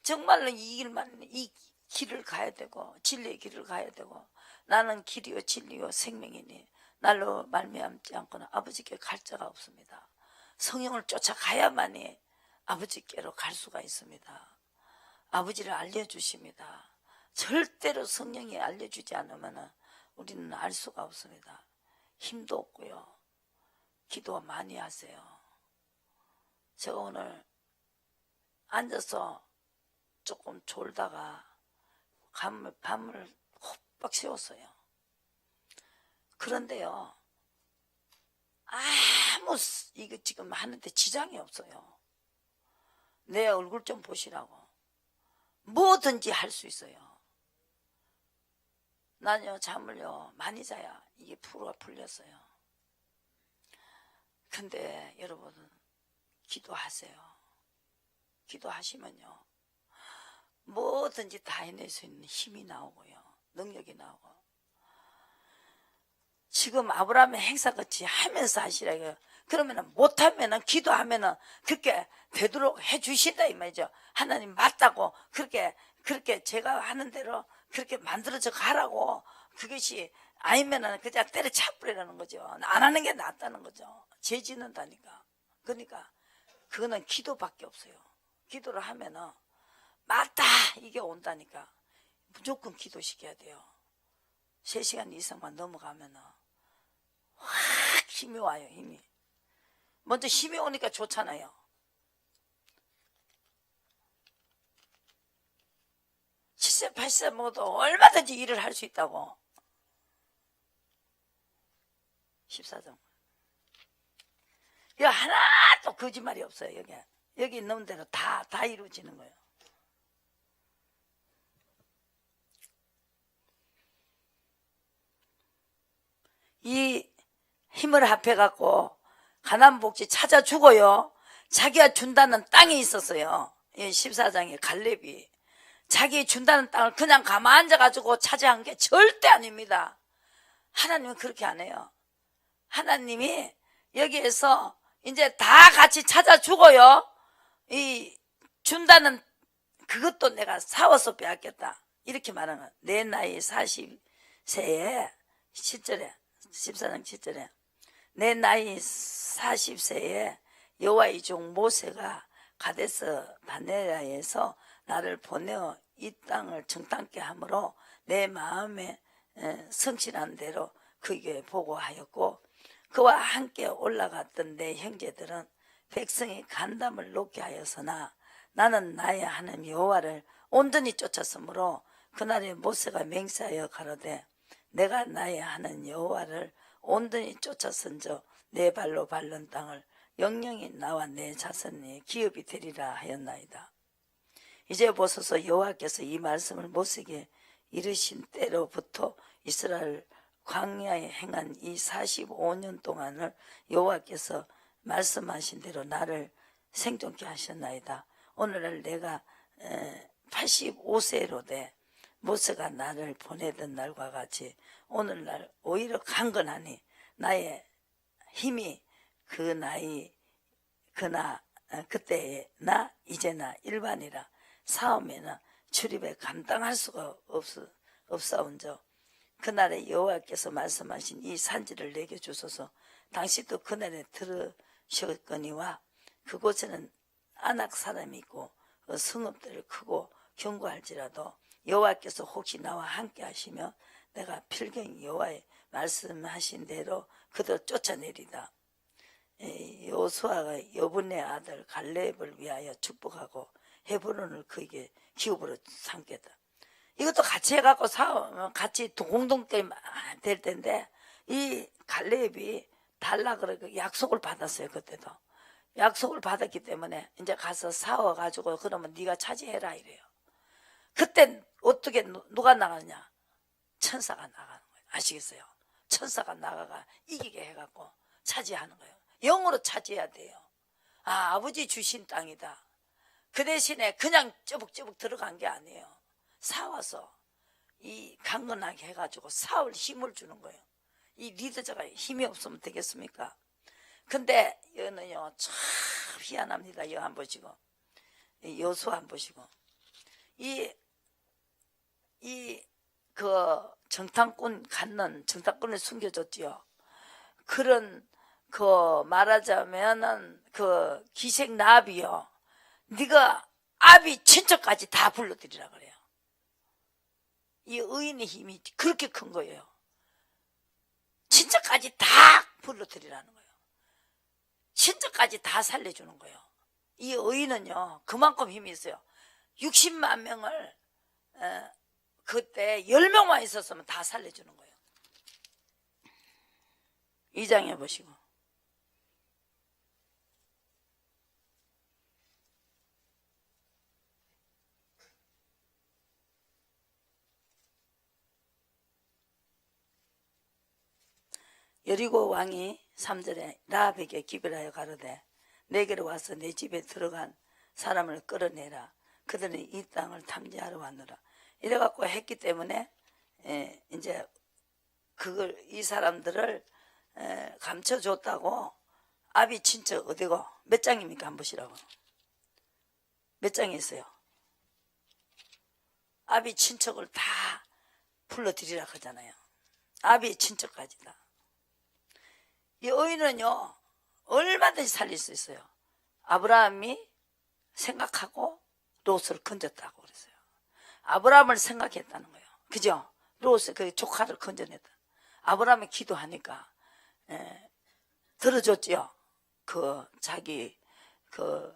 정말로 이 길을 가야 되고 진리의 길을 가야 되고 나는 길이요 진리요 생명이니 날로 말미암지 않고는 아버지께 갈 자가 없습니다. 성령을 쫓아가야만이 아버지께로 갈 수가 있습니다. 아버지를 알려주십니다. 절대로 성령이 알려주지 않으면 우리는 알 수가 없습니다. 힘도 없고요. 기도 많이 하세요. 제가 오늘 앉아서 조금 졸다가 밤을 호박 새웠어요. 그런데요, 이거 지금 하는데 지장이 없어요. 내 얼굴 좀 보시라고. 뭐든지 할 수 있어요. 난요, 잠을요 많이 자야 이게 프로가 풀렸어요. 근데 여러분, 기도하세요. 기도하시면요, 뭐든지 다 해낼 수 있는 힘이 나오고요, 능력이 나오고. 지금 아브라함의 행사같이 하면서 하시라고요. 그러면은 못하면은 기도하면은 그렇게 되도록 해주신다 이 말이죠. 하나님 맞다고 그렇게 제가 하는 대로 그렇게 만들어져 가라고. 그것이 아니면은 그냥 때려차버리라는 거죠. 안 하는 게 낫다는 거죠. 죄 짓는다니까. 그러니까 그거는 기도밖에 없어요. 기도를 하면은 맞다 이게 온다니까. 무조건 기도시켜야 돼요. 3시간 이상만 넘어가면은 확 힘이 와요. 힘이 먼저 힘이 오니까 좋잖아요. (70, 80세) 먹어도 얼마든지 일을 할 수 있다고. 14장. 이거 하나도 거짓말이 없어요. 여기 있는 대로 다 이루어지는 거예요. 이 힘을 합해갖고 가난복지 찾아 주고요, 자기가 준다는 땅이 있었어요. 14장에 갈렙이 자기 준다는 땅을 그냥 가만 앉아가지고 차지한 게 절대 아닙니다. 하나님은 그렇게 안 해요. 하나님이 여기에서 이제 다 같이 찾아주고요, 이 준다는 그것도 내가 사와서 빼앗겼다 이렇게 말하는 거야. 내 나이 40세에 10절에 14장 10절에 내 나이 40세에 여호와의 종 모세가 가데스 바네아에서 나를 보내어 이 땅을 정탐케 하므로 내 마음에 성실한 대로 그에게 보고하였고, 그와 함께 올라갔던 내 형제들은 백성이 간담을 놓게 하였으나 나는 나의 하나님 여호와를 온전히 쫓았으므로 그날에 모세가 맹세하여 가로되 내가 나의 하나님 여호와를 온전히 쫓았은저 내 발로 밟는 땅을 영영이 나와 내 자손의 기업이 되리라 하였나이다. 이제 보소서, 여호와께서 이 말씀을 모세에게 이르신 때로부터 이스라엘 광야에 행한 이 45년 동안을 여호와께서 말씀하신 대로 나를 생존케 하셨나이다. 오늘날 내가 85세로 돼 모세가 나를 보내던 날과 같이 오늘날 오히려 강건하니 나의 힘이 그 나이 그때의 나 이제나 일반이라 싸움에는 출입에 감당할 수가 없사온저 그날에 여호와께서 말씀하신 이 산지를 내게 주소서. 당신도 그날에 들으셨거니와 그곳에는 아낙 사람이 있고 성읍들이 크고 견고할지라도 여호와께서 혹시 나와 함께 하시며 내가 필경히 여호와의 말씀하신 대로 그들 쫓아내리다. 여호수아가 여분의 아들 갈렙을 위하여 축복하고 헤브론을 그에게 기업으로 삼겠다. 이것도 같이 해갖고 같이 공동게임 될 텐데 이 갈렙이 달라 그러고 약속을 받았어요. 그때도 약속을 받았기 때문에 이제 가서 싸워가지고 그러면 네가 차지해라 이래요. 그때 어떻게 누가 나가느냐? 천사가 나가는 거예요. 아시겠어요? 천사가 나가가 이기게 해갖고 차지하는 거예요. 영으로 차지해야 돼요. 아버지 주신 땅이다. 그 대신에 그냥 쩌북쩌북 들어간 게 아니에요. 싸워서 이 강건하게 해가지고 싸울 힘을 주는 거예요. 이 리더자가 힘이 없으면 되겠습니까? 근데 여는요 참 희한합니다. 여 한 보시고 여수 한 보시고 그 정탐꾼을 숨겨줬지요. 그런 말하자면은 그 기생 나비요. 네가 아비 친척까지 다 불러들이라 그래요. 이 의인의 힘이 그렇게 큰 거예요. 친척까지 다 불러들이라는 거예요. 친척까지 다 살려주는 거예요. 이 의인은요 그만큼 힘이 있어요. 60만 명을 그때 10명만 있었으면 다 살려주는 거예요. 2장 해보시고. 여리고 왕이 3절에 라합에게 기별하여 가로되 내게로 와서 내 집에 들어간 사람을 끌어내라. 그들은 이 땅을 탐지하러 왔노라. 이래갖고 했기 때문에 이제 그걸 이 사람들을 감춰줬다고. 아비 친척 어디고 몇 장입니까? 한번 보시라고. 몇 장이 있어요? 아비 친척을 다 불러들이라 하잖아요. 아비 친척까지다. 이 어인은요 얼마든지 살릴 수 있어요. 아브라함이 생각하고 롯을 건졌다고 그랬어요. 아브라함을 생각했다는 거예요. 그죠? 롯의 그 조카를 건져냈다. 아브라함이 기도하니까 들어줬지요. 그 자기 그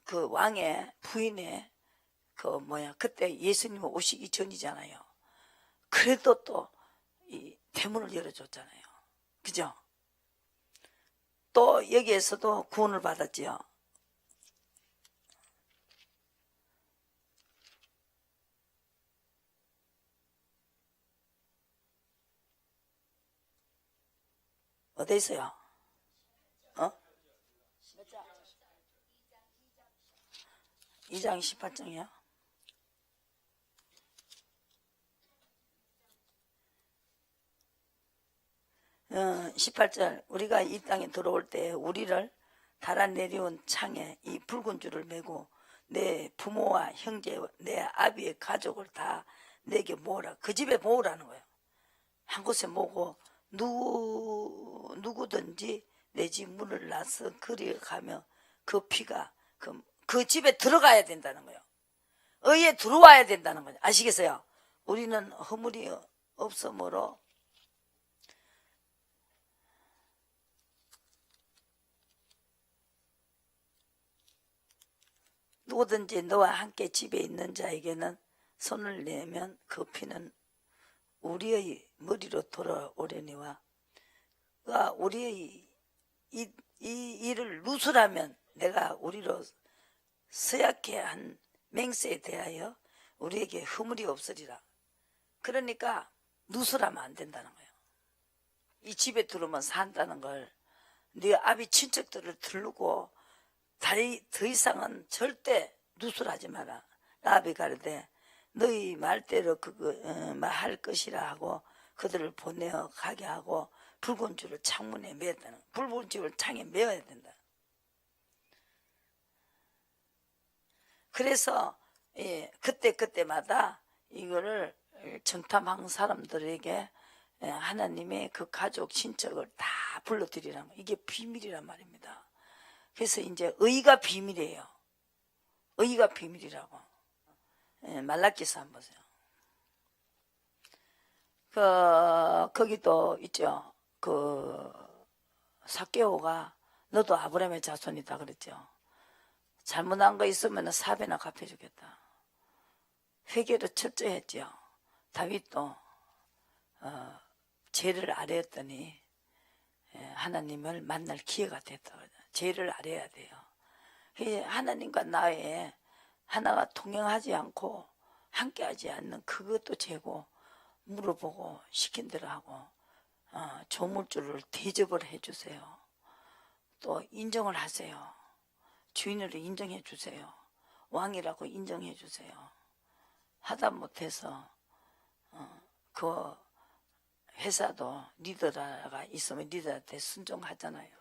왕의 부인의 그때 예수님 오시기 전이잖아요. 그래도 또 이 대문을 열어줬잖아요. 그죠? 또 여기에서도 구원을 받았지요. 어디 있어요? 2장 18장이요? 18절 우리가 이 땅에 들어올 때 우리를 달아내려온 창에 이 붉은 줄을 메고 내 부모와 형제 내 아비의 가족을 다 내게 모으라. 그 집에 모으라는 거예요. 한 곳에 모으고 누구든지 내 집 문을 나서 그리 가며 그 피가 그 집에 들어가야 된다는 거예요. 의에 들어와야 된다는 거죠. 아시겠어요? 우리는 허물이 없으므로 누구든지 너와 함께 집에 있는 자에게는 손을 내면 그 피는 우리의 머리로 돌아오려니와 우리의 이 일을 누설하면 내가 우리로 서약해 한 맹세에 대하여 우리에게 허물이 없으리라. 그러니까 누설하면 안 된다는 거예요. 이 집에 들어오면 산다는 걸 네 아비 친척들을 들르고 더 이상은 절대 누설하지 마라. 라합이 가르되 너희 말대로 할 것이라 하고 그들을 보내어 가게 하고 붉은 줄을 창문에 매었다는 붉은 줄을 창에 매어야 된다. 그래서 그때마다 이거를 정탐한 사람들에게 하나님의 그 가족 친척을 다 불러들이라는 거. 이게 비밀이란 말입니다. 그래서 이제 의가 비밀이에요. 의가 비밀이라고. 말라기서 한번 보세요. 거기도 있죠. 삭개오가 너도 아브라함의 자손이다 그랬죠. 잘못한 거 있으면 4배나 갚아주겠다. 회개를 철저했죠. 다윗도 죄를 아뢰었더니 하나님을 만날 기회가 됐다. 죄를 아뢰야 돼요. 하나님과 나의 하나가 동행하지 않고 함께하지 않는 그것도 죄고 물어보고 시킨 대로 하고 조물주를 대접을 해주세요. 또 인정을 하세요. 주인으로 인정해 주세요. 왕이라고 인정해 주세요. 하다 못해서 그 회사도 리더가 있으면 리더한테 순종하잖아요.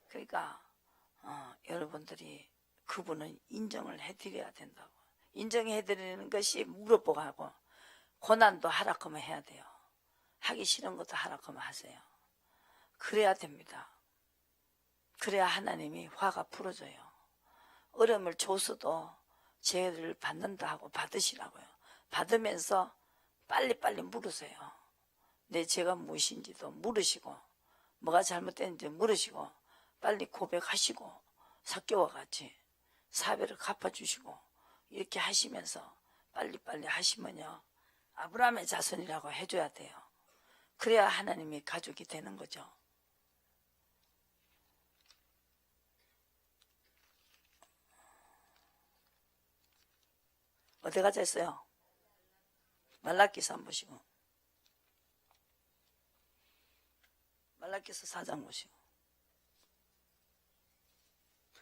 그러니까 여러분들이 그분은 인정을 해드려야 된다고. 인정해드리는 것이 물어보고 하고 고난도 하락하면 해야 돼요. 하기 싫은 것도 하락하면 하세요. 그래야 됩니다. 그래야 하나님이 화가 풀어져요. 어려움을 줘서도 죄를 받는다 하고 받으시라고요. 받으면서 빨리빨리 물으세요. 내 죄가 무엇인지도 물으시고 뭐가 잘못됐는지 물으시고 빨리 고백하시고 삭개와 같이 사배를 갚아주시고 이렇게 하시면서 빨리빨리 하시면요, 아브라함의 자손이라고 해줘야 돼요. 그래야 하나님이 가족이 되는 거죠. 어디 가자 했어요? 말라기서 한번 보시고, 말라기서 4장 보시고,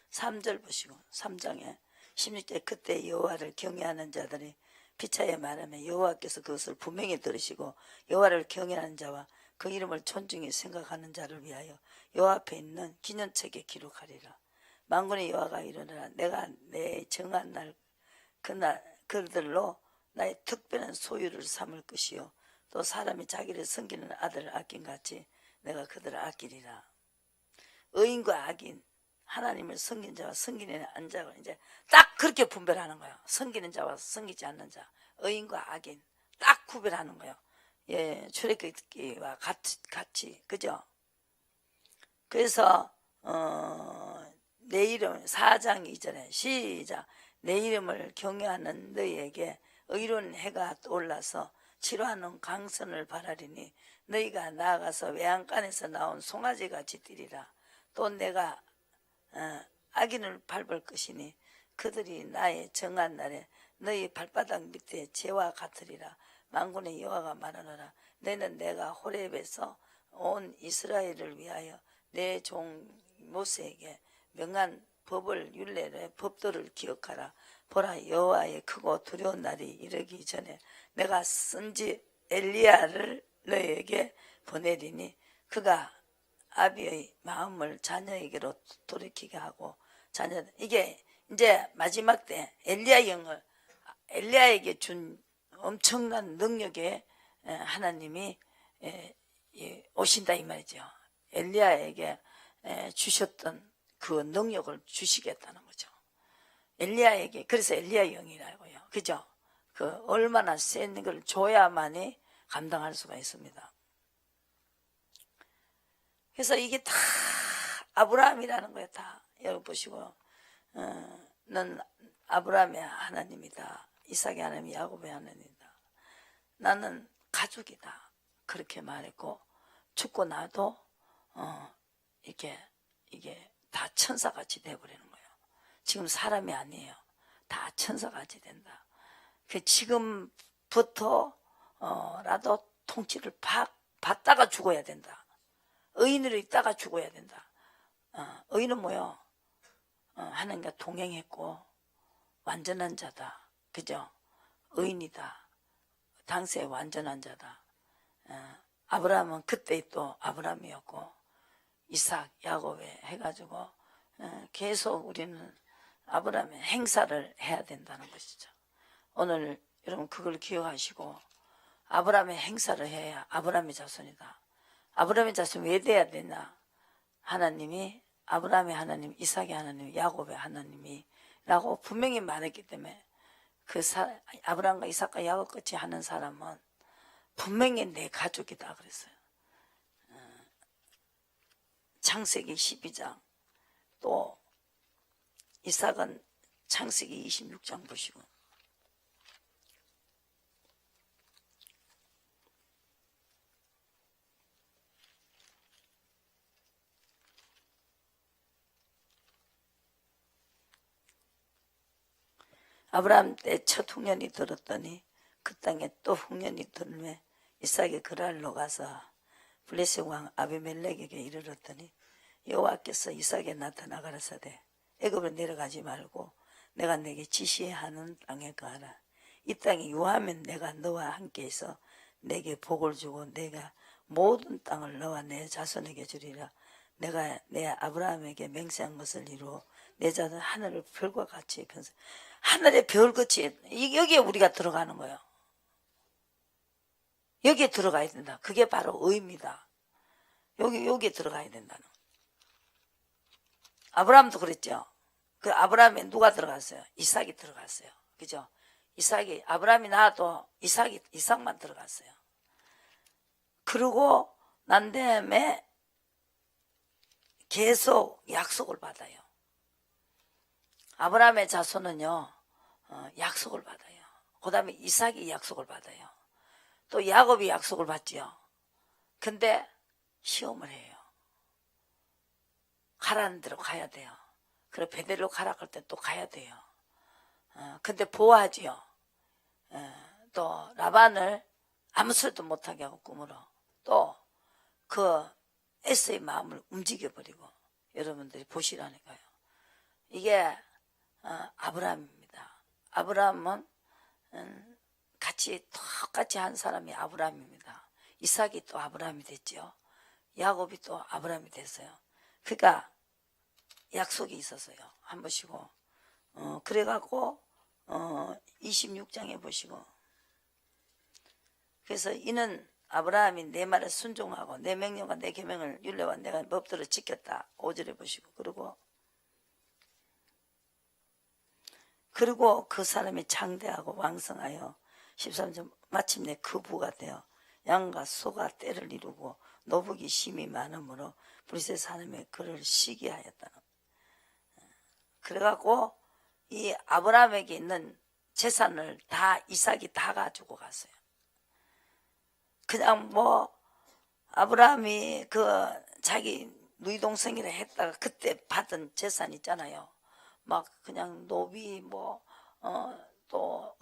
3절 보시고, 3장에 16절, 그때 여호와를 경외하는 자들이 피차에 말하면 여호와께서 그것을 분명히 들으시고 여호와를 경외하는 자와 그 이름을 존중히 생각하는 자를 위하여 여호와 앞에 있는 기념책에 기록하리라. 만군의 여호와가 이르노라. 내가 내 정한 날 그날 그들로 나의 특별한 소유를 삼을 것이요 또 사람이 자기를 섬기는 아들을 아낀 같이 내가 그들을 아끼리라. 의인과 악인, 하나님을 섬긴 자와 섬기는 안 자가 이제 딱 그렇게 분별하는 거예요. 섬기는 자와 섬기지 않는 자, 의인과 악인 딱 구별하는 거예요. 예, 출애굽기와 같이 그죠? 그래서 내 이름 4장 2절에 시작. 내 이름을 경외하는 너희에게 의로운 해가 떠올라서 치료하는 강선을 바라리니 너희가 나아가서 외양간에서 나온 송아지같이 뛰리라. 또 내가 악인을 밟을 것이니 그들이 나의 정한 날에 너희 발바닥 밑에 재와 같으리라. 만군의 여호와가 말하노라. 너희는 내가 호렙에서 온 이스라엘을 위하여 내 종 모세에게 명한 법을 율례를 법도를 기억하라. 보라, 여호와의 크고 두려운 날이 이르기 전에 내가 선지 엘리야를 너희에게 보내리니 그가 아비의 마음을 자녀에게로 돌이키게 하고 자녀 이게 이제 마지막 때 엘리야에게 준 엄청난 능력에 하나님이 오신다 이 말이죠. 엘리야에게 주셨던 그 능력을 주시겠다는 거죠. 엘리야에게 그래서 엘리야 영이라고요. 그죠? 그 얼마나 센 걸 줘야만이 감당할 수가 있습니다. 그래서 이게 다 아브라함이라는 거예요. 다 여기 보시고 넌 아브라함의 하나님이다. 이삭의 하나님, 야곱의 하나님이다. 나는 가족이다. 그렇게 말했고 죽고 나도 이게 다 천사같이 돼버리는 거예요. 지금 사람이 아니에요. 다 천사같이 된다. 그 지금부터 라도 통치를 받다가 죽어야 된다. 의인으로 있다가 죽어야 된다. 의인은 뭐요? 하나님과 동행했고 완전한 자다. 그죠? 의인이다. 당시에 완전한 자다. 아브라함은 그때 또 아브라함이었고 이삭, 야곱에 해가지고 계속 우리는 아브라함의 행사를 해야 된다는 것이죠. 오늘 여러분 그걸 기억하시고 아브라함의 행사를 해야 아브라함의 자손이다. 아브라함의 자손이 왜 돼야 되냐? 하나님이 아브라함의 하나님, 이삭의 하나님, 야곱의 하나님이라고 분명히 말했기 때문에 아브라함과 이삭과 야곱 같이 하는 사람은 분명히 내 가족이다 그랬어요. 창세기 12장 또 이삭은 창세기 26장 보시고 아브라함 때 첫 흉년이 들었더니 그 땅에 또 흉년이 들매 이삭이 그랄로 가서 블레셋 왕 아비멜렉에게 이르렀더니 여호와께서 이삭에 나타나 가라사대 애굽으로 내려가지 말고 내가 내게 지시하는 땅에 가라. 이 땅이 유하면 내가 너와 함께 있어 내게 복을 주고 내가 모든 땅을 너와 내 자손에게 주리라. 내가 내 아브라함에게 맹세한 것을 이루어 내 자손 하늘의 별과 같이 변세. 하늘의 별같이 여기에 우리가 들어가는 거예요. 여기에 들어가야 된다. 그게 바로 의입니다. 여기에 들어가야 된다는. 아브라함도 그랬죠. 그 아브라함에 누가 들어갔어요? 이삭이 들어갔어요. 그죠? 이삭이 아브라함이 낳아도 이삭만 들어갔어요. 그러고 난 다음에 계속 약속을 받아요. 아브라함의 자손은요, 약속을 받아요. 그 다음에 이삭이 약속을 받아요. 또 야곱이 약속을 받지요. 근데 시험을 해요. 가라는 대로 가야 돼요. 그래 베델로 가라 할 때 또 가야 돼요. 근데 보아하지요. 또 라반을 아무 소리도 못하게 하고 꿈으로 또 그 에서의 마음을 움직여버리고 여러분들이 보시라니까요. 이게 아브라함입니다. 아브라함은 같이 똑같이 한 사람이 아브라함입니다. 이삭이 또 아브라함이 됐죠. 야곱이 또 아브라함이 됐어요. 그러니까 약속이 있었어요. 한 번씩고 그래갖고 26장에 보시고 그래서 이는 아브라함이 내 말에 순종하고 내 명령과 내 계명을 율례와 내가 법도를 지켰다. 5절에 보시고 그리고 그 사람이 장대하고 왕성하여 13절 마침내 그 부가 되어 양과 소가 때를 이루고 노복이 심히 많으므로 브리세 사람의 그를 시기하였다. 그래갖고 이 아브라함에게 있는 재산을 다 이삭이 다 가지고 갔어요. 그냥 뭐 아브라함이 그 자기 누이 동생이라 했다가 그때 받은 재산 있잖아요. 막 그냥 노비 뭐 또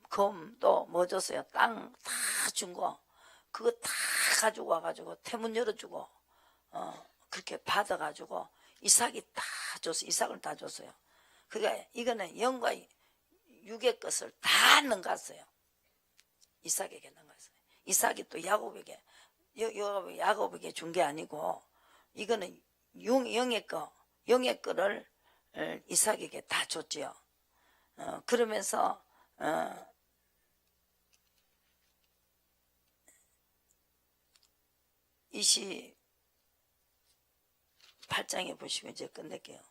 금 또 뭐 줬어요. 땅 다 준 거 그거 다 가지고 와가지고 태문 열어주고 그렇게 받아가지고 이삭이 다 줬어요. 이삭을 다 줬어요. 그러니까 이거는 영과 육의 것을 다 넘갔어요. 이삭에게 넘갔어요. 이삭이 또 야곱에게 준 게 아니고 이거는 영의 거를 이삭에게 다 줬지요. 그러면서 28장에 보시고 이제 끝낼게요.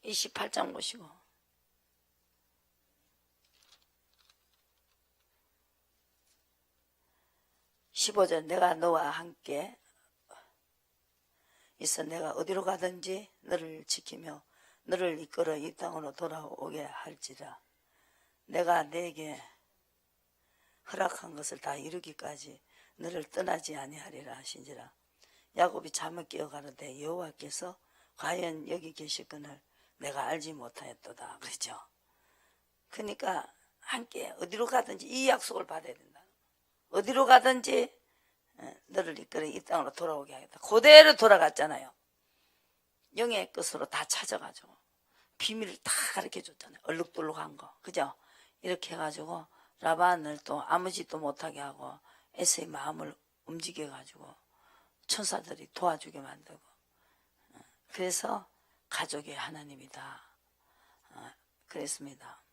(28장) 보시고 15절 내가 너와 함께 있어 내가 어디로 가든지 너를 지키며 너를 이끌어 이 땅으로 돌아오게 할지라. 내가 네게 허락한 것을 다 이루기까지 너를 떠나지 아니하리라 하신지라. 야곱이 잠을 깨어 가로되 여호와께서 과연 여기 계실거늘 내가 알지 못하였도다. 그렇죠. 그러니까 함께 어디로 가든지 이 약속을 받아야 된다. 어디로 가든지 너를 이끌어 이 땅으로 돌아오게 하겠다. 그대로 돌아갔잖아요. 영의 것으로 다 찾아가지고 비밀을 다 가르쳐 줬잖아요. 얼룩덜룩한 거 그죠. 이렇게 해가지고 라반을 또 아무 짓도 못하게 하고 에서의 마음을 움직여 가지고 천사들이 도와주게 만들고 그래서 가족의 하나님이다 그랬습니다.